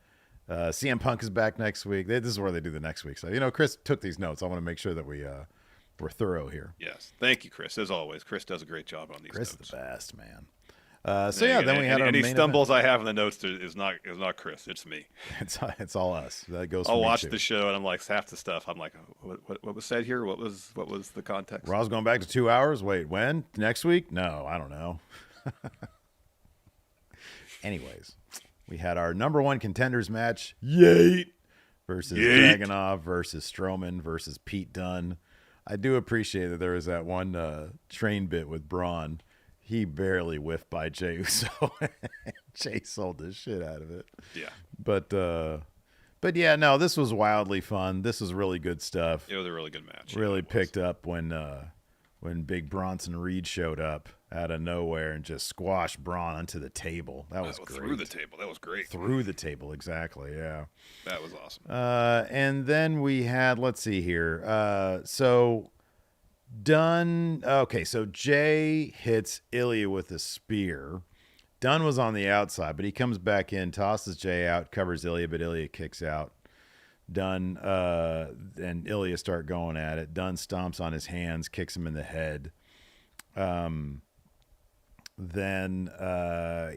CM Punk is back next week. This is where they do the next week. So, Chris took these notes. I want to make sure that we're thorough here. Yes. Thank you, Chris. As always, Chris does a great job on these Chris notes. is the best, man. Then we had our any main stumbles event. I have in the notes is not Chris. It's me. It's all us. That goes. I'll for me watch too. the show and I'm like half the stuff. I'm like, what was said here? What was the context? Raw's going back to 2 hours. Wait, when? Next week? No, I don't know. Anyways, we had our number one contenders match. YEET versus Dragunov versus Strowman versus Pete Dunne. I do appreciate that there was that one train bit with Braun. He barely whiffed by Jey Uso. Jey sold the shit out of it. Yeah. But yeah, no, this was wildly fun. This was really good stuff. It was a really good match. Really picked up when Big Bronson Reed showed up. out of nowhere and just squash Braun onto the table. That was great. Through the table. That was great. Through the table, exactly. Yeah. That was awesome. And then we had, let's see here. So Dunn. Okay, so Jay hits Ilya with a spear. Dunn was on the outside, but he comes back in, tosses Jay out, covers Ilya, but Ilya kicks out. Dunn and Ilya start going at it. Dunn stomps on his hands, kicks him in the head. Then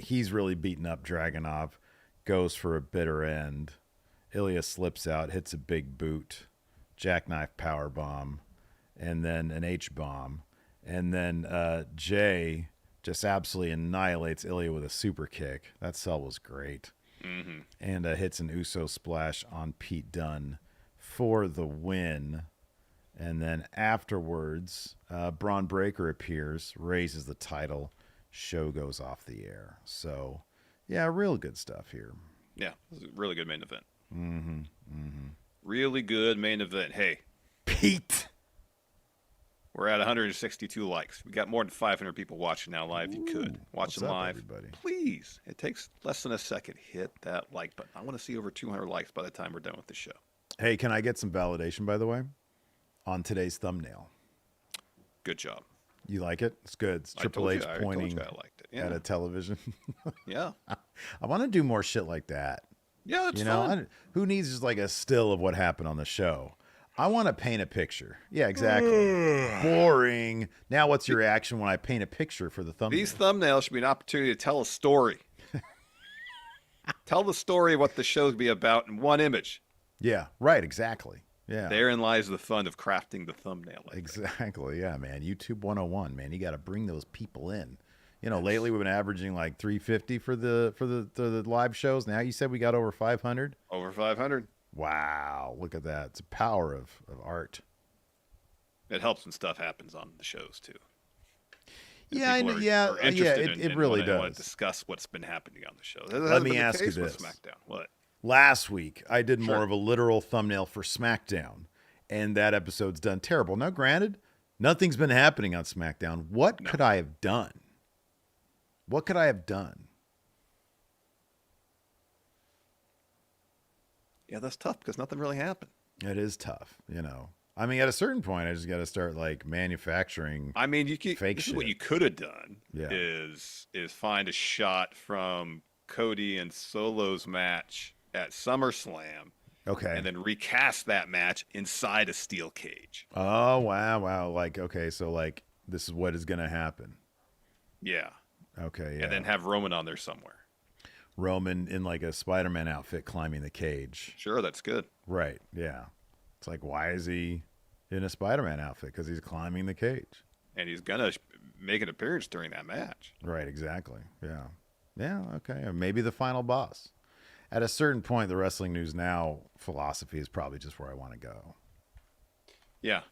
he's really beaten up Dragunov, goes for a bitter end. Ilya slips out, hits a big boot, jackknife power bomb, and then an H bomb. And then Jay just absolutely annihilates Ilya with a super kick. That sell was great. Mm-hmm. And hits an Uso splash on Pete Dunne for the win. And then afterwards, Braun Breaker appears, raises the title, show goes off the air. So, yeah, real good stuff here. Yeah, it was a really good main event. Mm-hmm. Mm-hmm. Really good main event. Hey, Pete! We're at 162 likes. We got more than 500 people watching now live. You could watch them live. Everybody? Please. It takes less than a second. Hit that like button. I want to see over 200 likes by the time we're done with the show. Hey, can I get some validation, by the way, on today's thumbnail? Good job. You like it? It's good. It's Triple H pointing at a television. Yeah. I want to do more shit like that. Yeah, it's fun. Who needs just like a still of what happened on the show? I want to paint a picture. Yeah, exactly. Boring. Now what's your reaction when I paint a picture for the thumbnail? These thumbnails should be an opportunity to tell a story. Tell the story of what the show would be about in one image. Yeah, right, exactly. Yeah. Therein lies the fun of crafting the thumbnail. Exactly. Yeah, man. YouTube 101, man. You got to bring those people in. You know, lately we've been averaging like 350 for the live shows. Now you said we got over 500? Over 500. Wow, look at that. It's a power of art. It helps when stuff happens on the shows too. Yeah, it really does. Want to discuss what's been happening on the show. Let me ask you this. SmackDown. What? Last week, I did more of a literal thumbnail for SmackDown, and that episode's done terrible. Now, granted, nothing's been happening on SmackDown. What could I have done? What could I have done? Yeah, that's tough because nothing really happened. It is tough, you know. I mean, at a certain point, I just got to start like manufacturing. I mean, fake shit. What you could have done is find a shot from Cody and Solo's match at SummerSlam. Okay. And then recast that match inside a steel cage. Oh, wow. Like, okay, so like this is what is going to happen. Yeah. Okay, yeah. And then have Roman on there somewhere. Roman in like a Spider-Man outfit climbing the cage. Sure, that's good. Right, yeah. It's like, why is he in a Spider-Man outfit? Because he's climbing the cage. And he's going to make an appearance during that match. Right, exactly. Yeah. Yeah, okay. Maybe the final boss. At a certain point, the Wrestling News Now philosophy is probably just where I want to go. Yeah.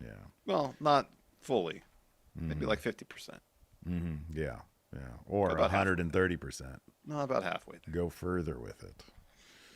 Yeah. Well, not fully. Maybe like 50%. Mm-hmm. Yeah. Yeah. Or 130%. No, about halfway there. Go further with it.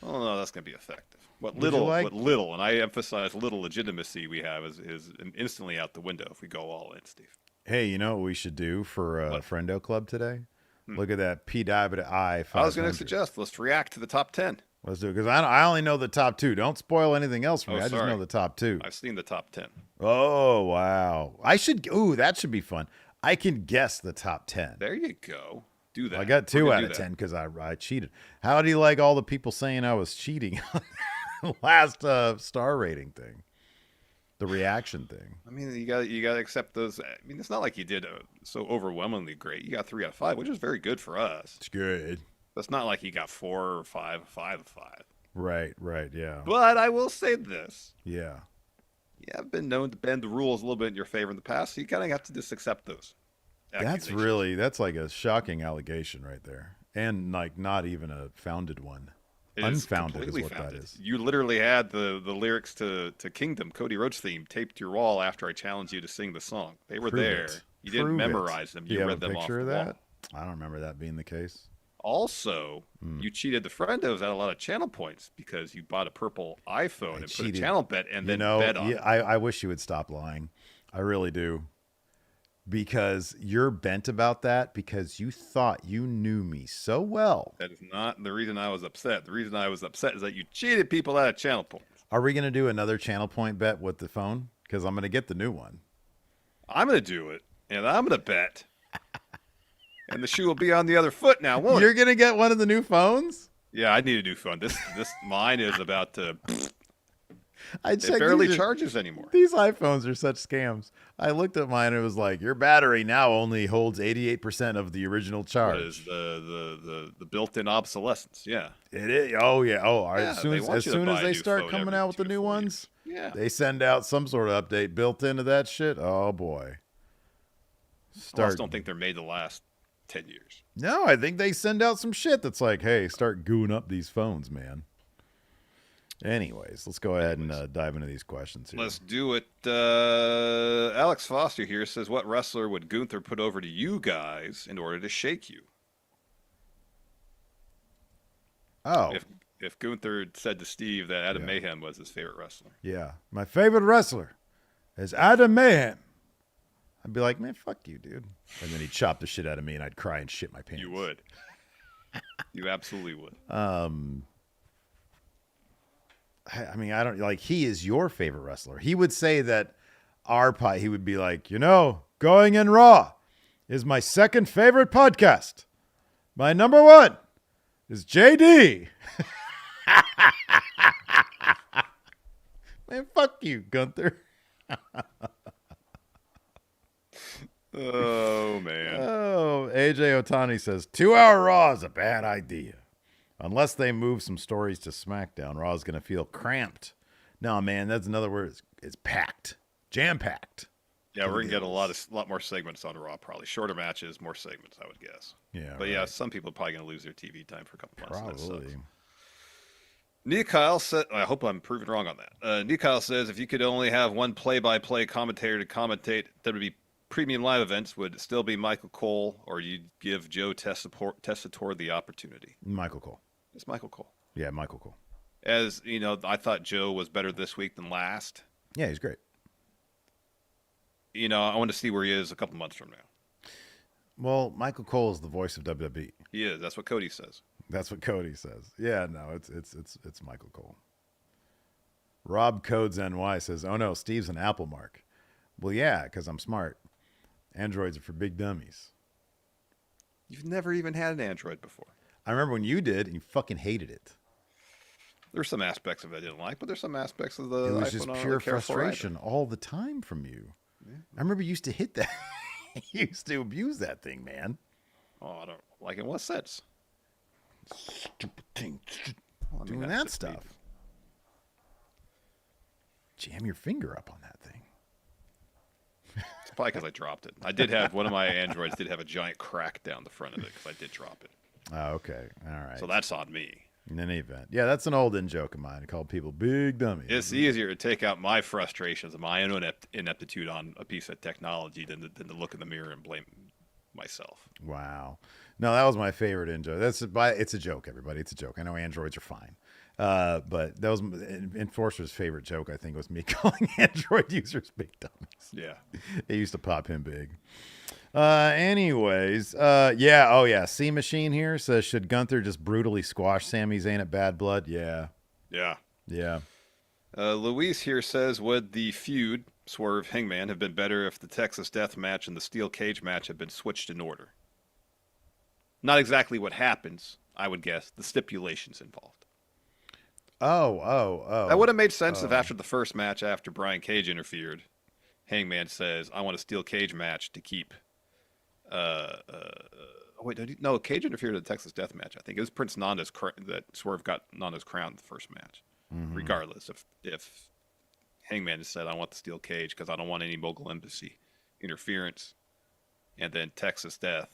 Oh, no, that's going to be effective. What little, and I emphasize little legitimacy we have is instantly out the window if we go all in, Steve. Hey, you know what we should do for Friendo Club today? Look at that P-Dive I. I was going to suggest, let's react to the top 10. Let's do it, because I only know the top 2. Don't spoil anything else for me. I just know the top 2. I've seen the top 10. Oh, wow. That should be fun. I can guess the top 10. There you go. Do that. I got 2 out of 10 because I cheated. How do you like all the people saying I was cheating on the last star rating thing? The reaction thing. I mean, you got to accept those. I mean, it's not like you did so overwhelmingly great. You got 3 out of 5, which is very good for us. It's good. That's not like you got 4 or 5 of 5. Right, yeah. But I will say this. Yeah. You have been known to bend the rules a little bit in your favor in the past, so you kind of have to just accept those. That's like a shocking allegation right there. And like not even a founded one. Unfounded is what that is. You literally had the lyrics to Kingdom, Cody Rhodes theme, taped to your wall after I challenged you to sing the song. They were there. You didn't memorize them. You read them off the wall. I don't remember that being the case. Also, you cheated the Friendos out a lot of channel points because you bought a purple iPhone and put a channel bet and then bet on it. I wish you would stop lying. I really do. because you're bent about that because you thought you knew me so well. That is not the reason I was upset. The reason I was upset is that you cheated people out of channel points. Are we going to do another channel point bet with the phone? Because I'm going to get the new one. I'm going to do it, and I'm going to bet. And the shoe will be on the other foot now, won't You're it? going to get one of the new phones? Yeah, I need a new phone. This mine is about to. I It barely charges anymore. These iPhones are such scams. I looked at mine and it was like, your battery now only holds 88% of the original charge. What is the built-in obsolescence? Yeah. It is. Oh, yeah. Oh, Yeah, as soon as they start coming out with the new ones, yeah, they send out some sort of update built into that shit. Oh, boy. I just don't think they're made to last 10 years. No, I think they send out some shit that's like, hey, start gooing up these phones, man. Anyways, let's go ahead and dive into these questions here. Let's do it. Alex Foster here says, what wrestler would Gunther put over to you guys in order to shake you? Oh. If Gunther said to Steve that Adam Mayhem was his favorite wrestler. Yeah. My favorite wrestler is Adam Mayhem. I'd be like, man, fuck you, dude. And then he'd chop the shit out of me and I'd cry and shit my pants. You would. You absolutely would. I mean, I don't like, he is your favorite wrestler. He would say that he would be like, Going in Raw is my second favorite podcast. My number one is JD. Man, fuck you, Gunther. Oh, man. Oh, AJ Otani says 2-hour Raw is a bad idea. Unless they move some stories to SmackDown, Raw is going to feel cramped. No, man, that's another word. It's packed. Jam-packed. Yeah, we're going to get a lot more segments on Raw, probably. Shorter matches, more segments, I would guess. Yeah. But yeah, some people are probably going to lose their TV time for a couple months. Probably. Nia Kyle said, I hope I'm proven wrong on that. Nia Kyle says, if you could only have one play-by-play commentator to commentate WWE premium live events, would it still be Michael Cole, or you'd give Joe Tessitore the opportunity? Michael Cole. It's Michael Cole. Yeah, Michael Cole. As you know, I thought Joe was better this week than last. Yeah, he's great. I want to see where he is a couple months from now. Well, Michael Cole is the voice of WWE. He is. That's what Cody says. That's what Cody says. Yeah, no, it's Michael Cole. Rob Codes NY says, "Oh no, Steve's an Apple mark." Well, yeah, because I'm smart. Androids are for big dummies. You've never even had an Android before. I remember when you did, and you fucking hated it. There's some aspects of it I didn't like, but there's some aspects of the It was iPhone just I don't pure really care for frustration either. all the time from you. Yeah. I remember you used to hit that. You used to abuse that thing, man. Oh, I don't like it. In what sense? Stupid thing. Well, Doing that stuff. Jam your finger up on that thing. It's probably because I dropped it. I did have one of my Androids did have a giant crack down the front of it because I did drop it. Oh, okay. All right. So that's on me. In any event. Yeah, that's an old in-joke of mine. I call people big dummies. It's easier to take out my frustrations and my own ineptitude on a piece of technology than to look in the mirror and blame myself. Wow. No, that was my favorite in-joke. It's a joke, everybody. It's a joke. I know Androids are fine. But that was Enforcer's favorite joke, I think, was me calling Android users big dummies. Yeah. It used to pop him big. Anyways, yeah. Oh, yeah. C Machine here says, should Gunther just brutally squash Sami Zayn at Bad Blood? Yeah. Yeah. Yeah. Luis here says, would the feud, Swerve Hangman, have been better if the Texas Death Match and the Steel Cage match had been switched in order? Not exactly what happens, I would guess. The stipulations involved. Oh. That would have made sense if after the first match, after Brian Cage interfered, Hangman says, I want a Steel Cage match to keep... no, Cage interfered in the Texas Death Match. I think it was Prince Nanda's that Swerve got Nanda's crown in the first match. Mm-hmm. Regardless, if Hangman has said, I want the Steel Cage because I don't want any Mogul Embassy interference, and then Texas Death,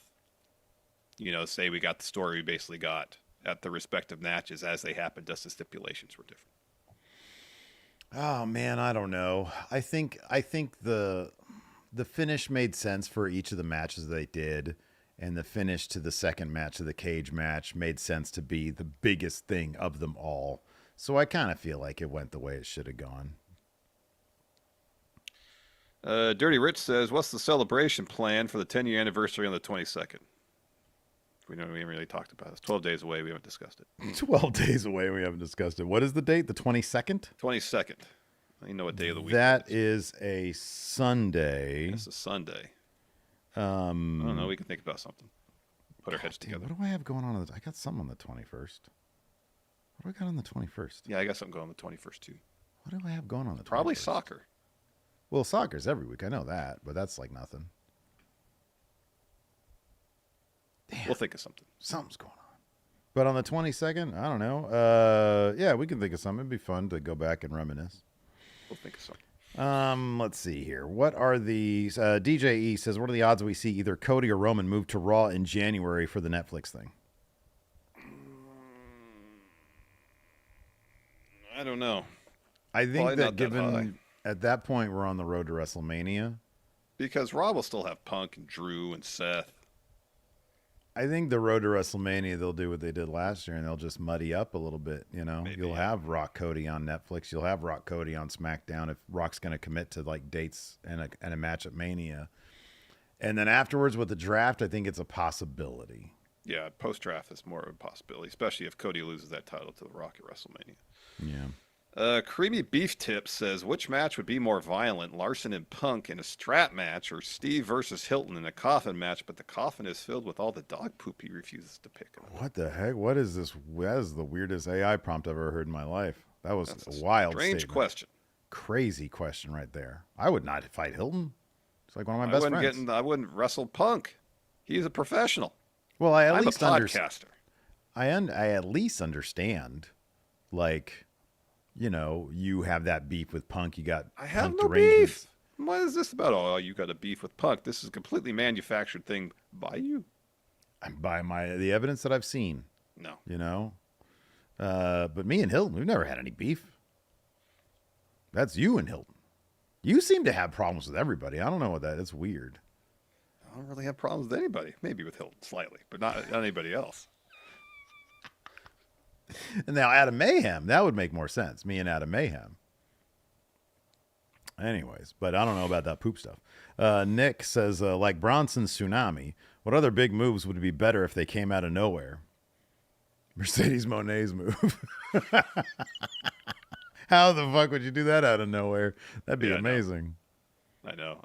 say we got the story we basically got at the respective matches as they happened, just the stipulations were different. Oh man, I don't know. I think the finish made sense for each of the matches they did, and the finish to the second match of the Cage match made sense to be the biggest thing of them all. So I kind of feel like it went the way it should have gone. Dirty Rich says, "What's the celebration plan for the 10-year anniversary on the 22nd?" We haven't really talked about it. It's 12 days away. We haven't discussed it. 12 days away. We haven't discussed it. What is the date? The 22nd? 22nd. You know what day of the week that it is. a Sunday. It's a Sunday. I don't know. We can think about something. Put our heads together. What do I have going on? I got something on the 21st. What do I got on the 21st? Yeah, I got something going on the 21st, too. What do I have going on the 21st? Probably soccer. Well, soccer's every week. I know that, but that's like nothing. Damn. We'll think of something. Something's going on. But on the 22nd, I don't know. Yeah, we can think of something. It'd be fun to go back and reminisce. We'll think of something. Let's see here. What are the DJE says, what are the odds we see either Cody or Roman move to Raw in January for the Netflix thing? I don't know. I think that given at that point we're on the road to WrestleMania. Because Raw will still have Punk and Drew and Seth. I think the road to WrestleMania, they'll do what they did last year, and they'll just muddy up a little bit. Maybe, You'll have Rock Cody on Netflix. You'll have Rock Cody on SmackDown if Rock's going to commit to like dates and a match at Mania. And then afterwards with the draft, I think it's a possibility. Yeah, post-draft is more of a possibility, especially if Cody loses that title to The Rock at WrestleMania. Yeah. Creamy Beef Tip says, which match would be more violent, Larson and Punk in a strap match or Steve versus Hilton in a coffin match, but the coffin is filled with all the dog poop he refuses to pick up? What the heck? What is this? That is the weirdest AI prompt I've ever heard in my life. That was a wild strange statement. Question. Crazy question right there. I would not fight Hilton. It's like one of my best friends. I wouldn't wrestle Punk. He's a professional. Well, I'm a podcaster. I at least understand, like, you have that beef with Punk. You got I have Punk no derangements. beef. What is this about? Oh, you got a beef with Punk. This is a completely manufactured thing by you. By the evidence that I've seen. No. But me and Hilton, we've never had any beef. That's you and Hilton. You seem to have problems with everybody. I don't know what that is. It's weird. I don't really have problems with anybody. Maybe with Hilton slightly, but not anybody else. And now Adam Mayhem, that would make more sense. Me and Adam Mayhem. Anyways, but I don't know about that poop stuff. Nick says, like Bronson's Tsunami, what other big moves would be better if they came out of nowhere? Mercedes Monet's move. How the fuck would you do that out of nowhere? That'd be amazing. I know.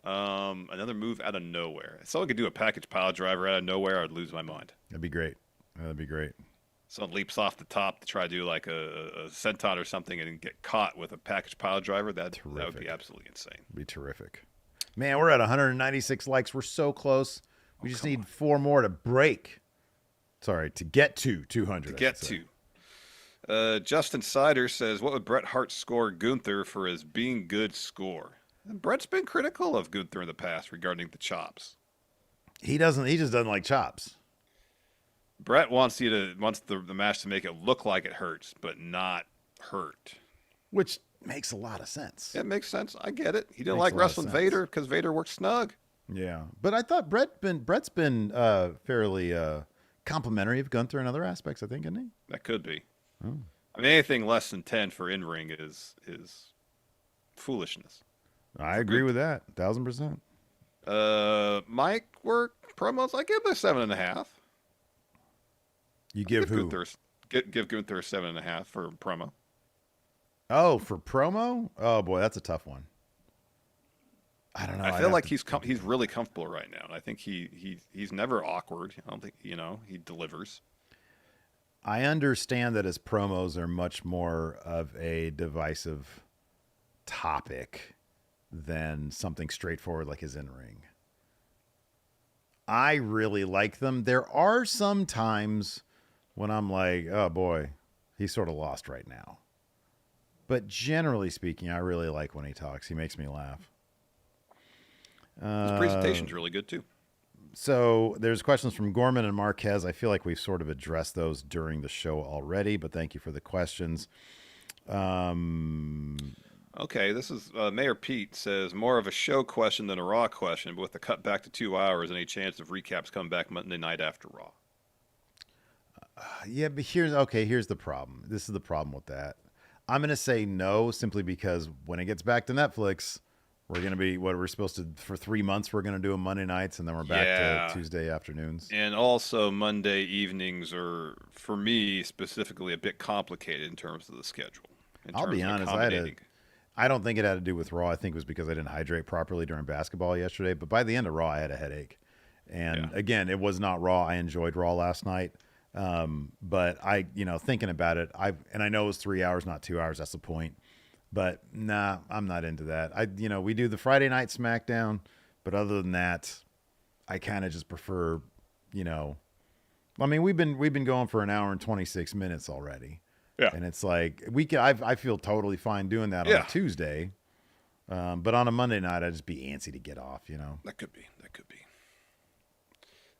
Another move out of nowhere. If someone could do a package pile driver out of nowhere, I'd lose my mind. That'd be great. That'd be great. Someone leaps off the top to try to do like a senton or something and get caught with a package pile driver. That would be absolutely insane. It'd be terrific. Man, we're at 196 likes. We're so close. We just need 4 more to break. Sorry, to get to 200. Justin Sider says, what would Bret Hart score Gunther for his being good score? And Bret's been critical of Gunther in the past regarding the chops. He just doesn't like chops. Bret wants the match to make it look like it hurts, but not hurt. Which makes a lot of sense. It makes sense. I get it. He didn't like wrestling Vader because Vader worked snug. Yeah. But I thought Bret's been fairly complimentary of Gunther in other aspects, I think, isn't he? That could be. Oh. I mean, anything less than 10 for in-ring is foolishness. I agree with that. 1,000%. Mike work promos, I give him a 7.5. You give who? Give Gunther a 7.5 for promo. Oh, for promo? Oh boy, that's a tough one. I don't know. I feel like he's really comfortable right now, and I think he's never awkward. I don't think he delivers. I understand that his promos are much more of a divisive topic than something straightforward like his in-ring. I really like them. There are some times when I'm like, oh boy, he's sort of lost right now. But generally speaking, I really like when he talks. He makes me laugh. His presentation's really good too. So there's questions from Gorman and Marquez. I feel like we've sort of addressed those during the show already, but thank you for the questions. Okay, this is Mayor Pete says, more of a show question than a Raw question, but with the cut back to 2 hours, any chance of recaps coming back Monday night after Raw? Yeah, but here's the problem. This is the problem with that. I'm going to say no, simply because when it gets back to Netflix, We're going to be, we're supposed to, for 3 months, we're going to do a Monday nights, and then we're back to Tuesday afternoons. And also Monday evenings are, for me specifically, a bit complicated in terms of the schedule. I'll be honest, I don't think it had to do with Raw. I think it was because I didn't hydrate properly during basketball yesterday. But by the end of Raw, I had a headache. And again, it was not Raw. I enjoyed Raw last night. But thinking about it, and I know it was 3 hours, not 2 hours. That's the point. But nah, I'm not into that. We do the Friday night SmackDown, but other than that, I kind of just prefer, I mean, we've been going for an hour and 26 minutes already. Yeah. And it's like I feel totally fine doing that on a Tuesday. But on a Monday night, I'd just be antsy to get off, That could be.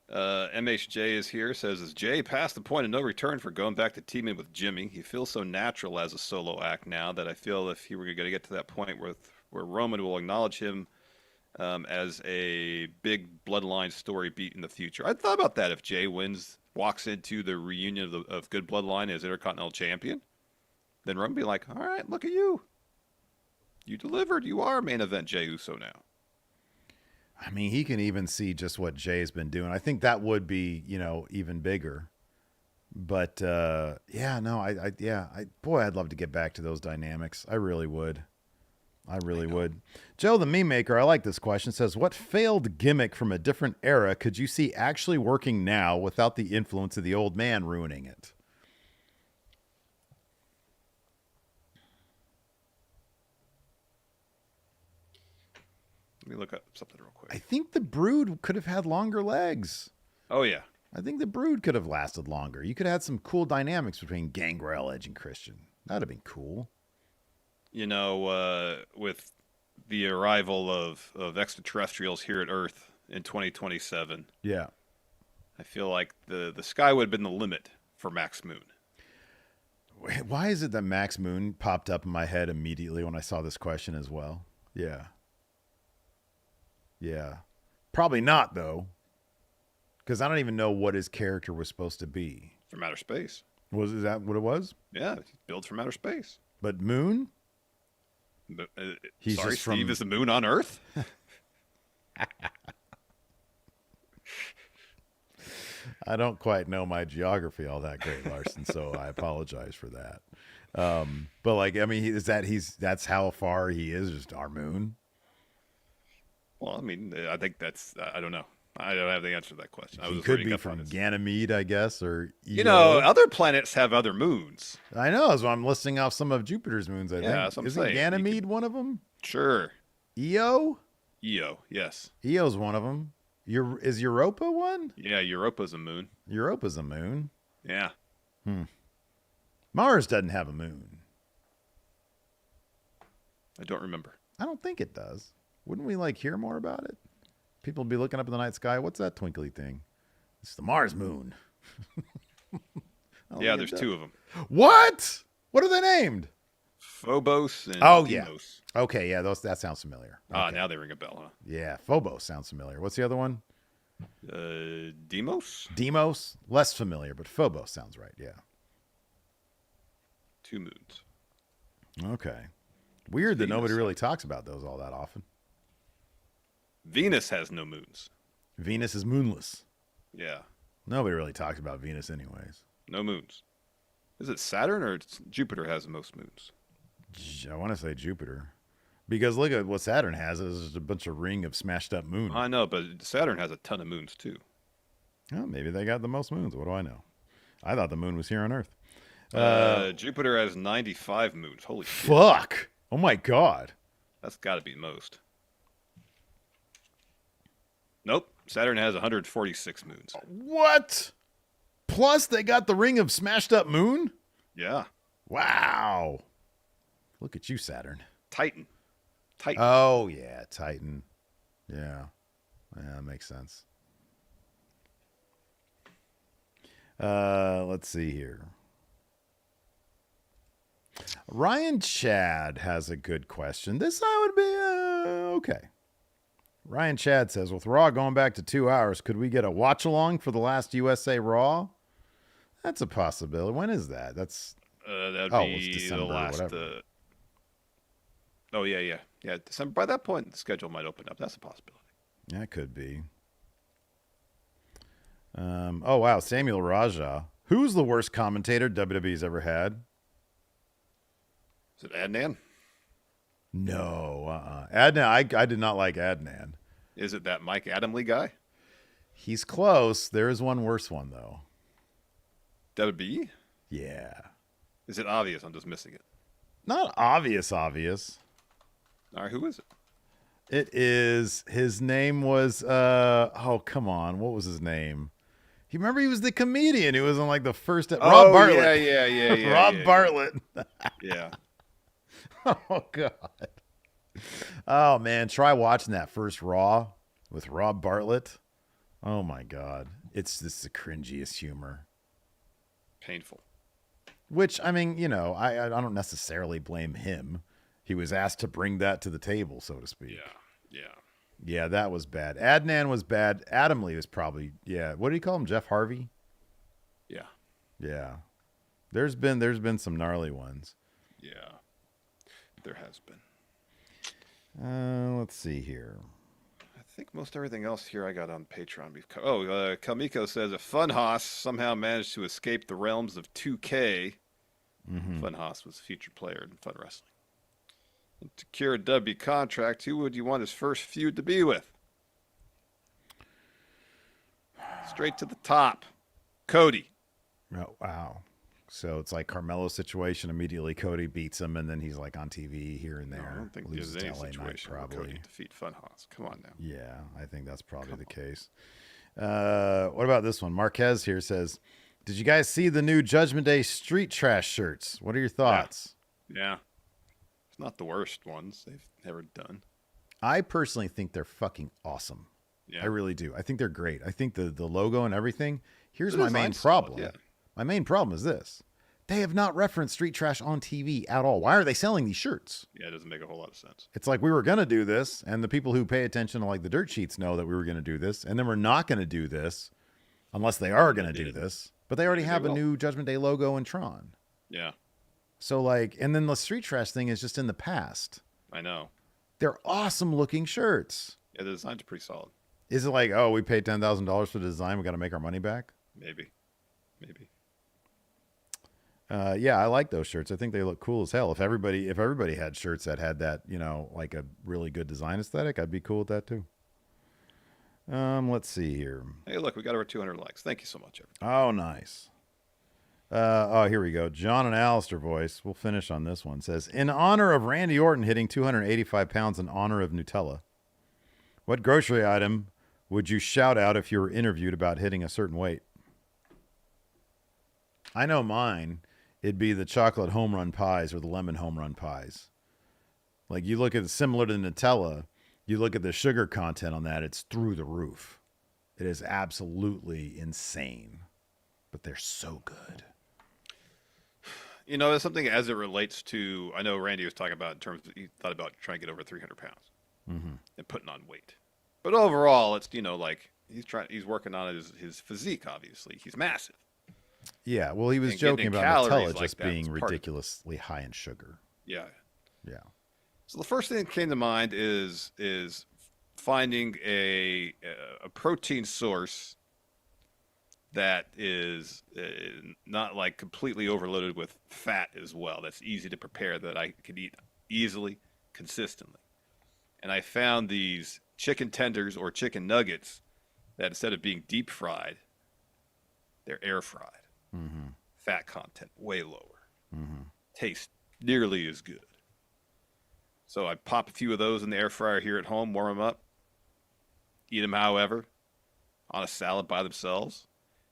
MHJ is here, says, is Jay past the point of no return for going back to teaming with Jimmy? He feels so natural as a solo act now that I feel if he were going to get to that point where Roman will acknowledge him as a big bloodline story beat in the future. I thought about that if Jay walks into the reunion of Good Bloodline as Intercontinental Champion, then Roman be like, all right, look at you. You delivered. You are main event Jey Uso now. I mean, he can even see just what Jay's been doing. I think that would be, even bigger. But boy, I'd love to get back to those dynamics. I really would. I would. Joe, the meme maker, I like this question, says, what failed gimmick from a different era could you see actually working now without the influence of the old man ruining it? Let me look up something real quick. I think the Brood could have had longer legs. Oh, yeah. I think the Brood could have lasted longer. You could have had some cool dynamics between Gangrel, Edge, and Christian. That'd have been cool. With the arrival of extraterrestrials here at Earth in 2027. Yeah. I feel like the sky would have been the limit for Max Moon. Why is it that Max Moon popped up in my head immediately when I saw this question as well? Yeah. Yeah. Probably not, though. Because I don't even know what his character was supposed to be. From outer space. Is that what it was? Yeah, built from outer space. But Moon? But, Steve, is the moon on Earth? I don't quite know my geography all that great, Larson, so I apologize for that. But that's how far he is, just our moon? Well, I mean, I think that's, I don't know. I don't have the answer to that question. He could be from Ganymede, I guess, or other planets have other moons. I know, so I'm listing off some of Jupiter's moons, I think. That's what I'm saying. Ganymede one of them? Sure. Io? Io, yes. Io's one of them. Is Europa one? Yeah, Europa's a moon. Europa's a moon? Yeah. Mars doesn't have a moon. I don't remember. I don't think it does. Wouldn't we hear more about it? People be looking up in the night sky. What's that twinkly thing? It's the Mars moon. Yeah, there's two of them. What? What are they named? Phobos and Deimos. Yeah. Okay, yeah, that sounds familiar. Okay. Now they ring a bell, huh? Yeah, Phobos sounds familiar. What's the other one? Deimos? Deimos? Less familiar, but Phobos sounds right, yeah. 2 moons. Okay. Weird that nobody really talks about those all that often. Venus has no moons. Venus is moonless. Yeah. Nobody really talks about Venus anyways. No moons. Is it Saturn or Jupiter has the most moons? I want to say Jupiter. Because look at what Saturn has. It's just a bunch of ring of smashed up moons. I know, but Saturn has a ton of moons too. Oh, maybe they got the most moons. What do I know? I thought the moon was here on Earth. Jupiter has 95 moons. Holy shit. Fuck. Oh my God. That's got to be most. Nope. Saturn has 146 moons. What? Plus they got the ring of smashed up moon? Yeah. Wow. Look at you, Saturn. Titan. Oh, yeah. Titan. Yeah. Yeah, that makes sense. Let's see here. Ryan Chad has a good question. This I would be okay. Ryan Chad says, with Raw going back to 2 hours, could we get a watch along for the last USA Raw? That's a possibility. When is that? That's that'd it's be December the last. Oh yeah. December. By that point, the schedule might open up. That's a possibility. That could be. Oh wow, Samuel Raja. Who's the worst commentator WWE's ever had? Is it Adnan? No, Adnan. I did not like Adnan. Is it that Mike Adamle guy? He's close. There is one worse one though. WWE? Yeah. Is it obvious? I'm just missing it. Not obvious. All right, who is it? It is. His name was. Oh come on, what was his name? You remember he was the comedian who was on like the first. Rob Bartlett. Yeah. Rob Bartlett. Yeah. Oh god. Oh man, try watching that first Raw with Rob Bartlett. Oh my god, it's just the cringiest humor. Painful. Which I mean, you know, I don't necessarily blame him. He was asked to bring that to the table, so to speak. Yeah, that was bad. Adnan was bad. Adamle was probably What did he call him? Jeff Harvey. Yeah. There's been some gnarly ones. Yeah. There has been. Let's see here. I think most everything else here I got on Patreon. Kamiko says if Funhouse somehow managed to escape the realms of 2K, Funhouse was a featured player in Fun Wrestling. And to secure a W contract, who would you want his first feud to be with? Straight to the top. Cody. Oh, wow. So it's like Carmelo's situation. Immediately Cody beats him, and then he's like on TV here and there. No, I don't think Loses there's any to LA Knight, situation where Cody defeat Funhouse. Come on now. Yeah, I think that's probably the case. What about this one? Marquez here says, did you guys see the new Judgment Day Street Trash shirts? What are your thoughts? Yeah. It's not the worst ones they've ever done. I personally think they're fucking awesome. Yeah. I really do. I think they're great. I think the logo and everything. Here's The my main design's problem. solid, yeah. My main problem is this. They have not referenced Street Trash on TV at all. Why are they selling these shirts? Yeah, it doesn't make a whole lot of sense. It's like we were going to do this, and the people who pay attention to like the dirt sheets know that we were going to do this, and then we're not going to do this unless they are going to do this. But they already have a new Judgment Day logo in Tron. Yeah. So like, and then the Street Trash thing is just in the past. I know. They're awesome looking shirts. Yeah, the design's pretty solid. Is it like, oh, we paid $10,000 for the design, we got to make our money back? Maybe. Yeah, I like those shirts. I think they look cool as hell. If everybody had shirts that had that, you know, like a really good design aesthetic, I'd be cool with that too. Let's see here. Hey, look, we got over 200 likes. Thank you so much, everybody. Oh, nice. Here we go. John and Alistair voice. We'll finish on this one. Says, in honor of Randy Orton hitting 285 pounds in honor of Nutella, what grocery item would you shout out if you were interviewed about hitting a certain weight? I know mine. It'd be the chocolate home run pies or the lemon home run pies. Like you look at it similar to Nutella, you look at the sugar content on that, it's through the roof. It is absolutely insane, but they're so good. You know, there's something as it relates to, I know Randy was talking about in terms of, he thought about trying to get over 300 pounds and putting on weight. But overall, it's, you know, like he's working on his physique, obviously. He's massive. Yeah, well, he was And joking getting about Nutella calories like just that being is part of it. ridiculously high in sugar. Yeah. Yeah. So the first thing that came to mind is finding a protein source that is not like completely overloaded with fat as well. That's easy to prepare, that I could eat easily, consistently. And I found these chicken tenders or chicken nuggets that instead of being deep fried, they're air fried. Fat content way lower. Taste nearly as good. So I pop a few of those in the air fryer here at home, warm them up, eat them however, on a salad by themselves.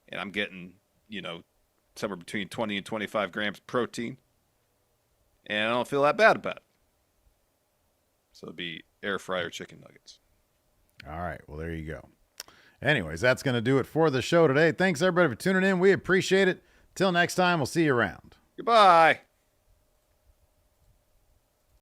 And I'm getting, you know, somewhere between 20 and 25 grams of protein. And I don't feel that bad about it. So it'd be air fryer chicken nuggets. All right. Well, there you go. Anyways, that's going to do it for the show today. Thanks, everybody, for tuning in. We appreciate it. Till next time, we'll see you around. Goodbye.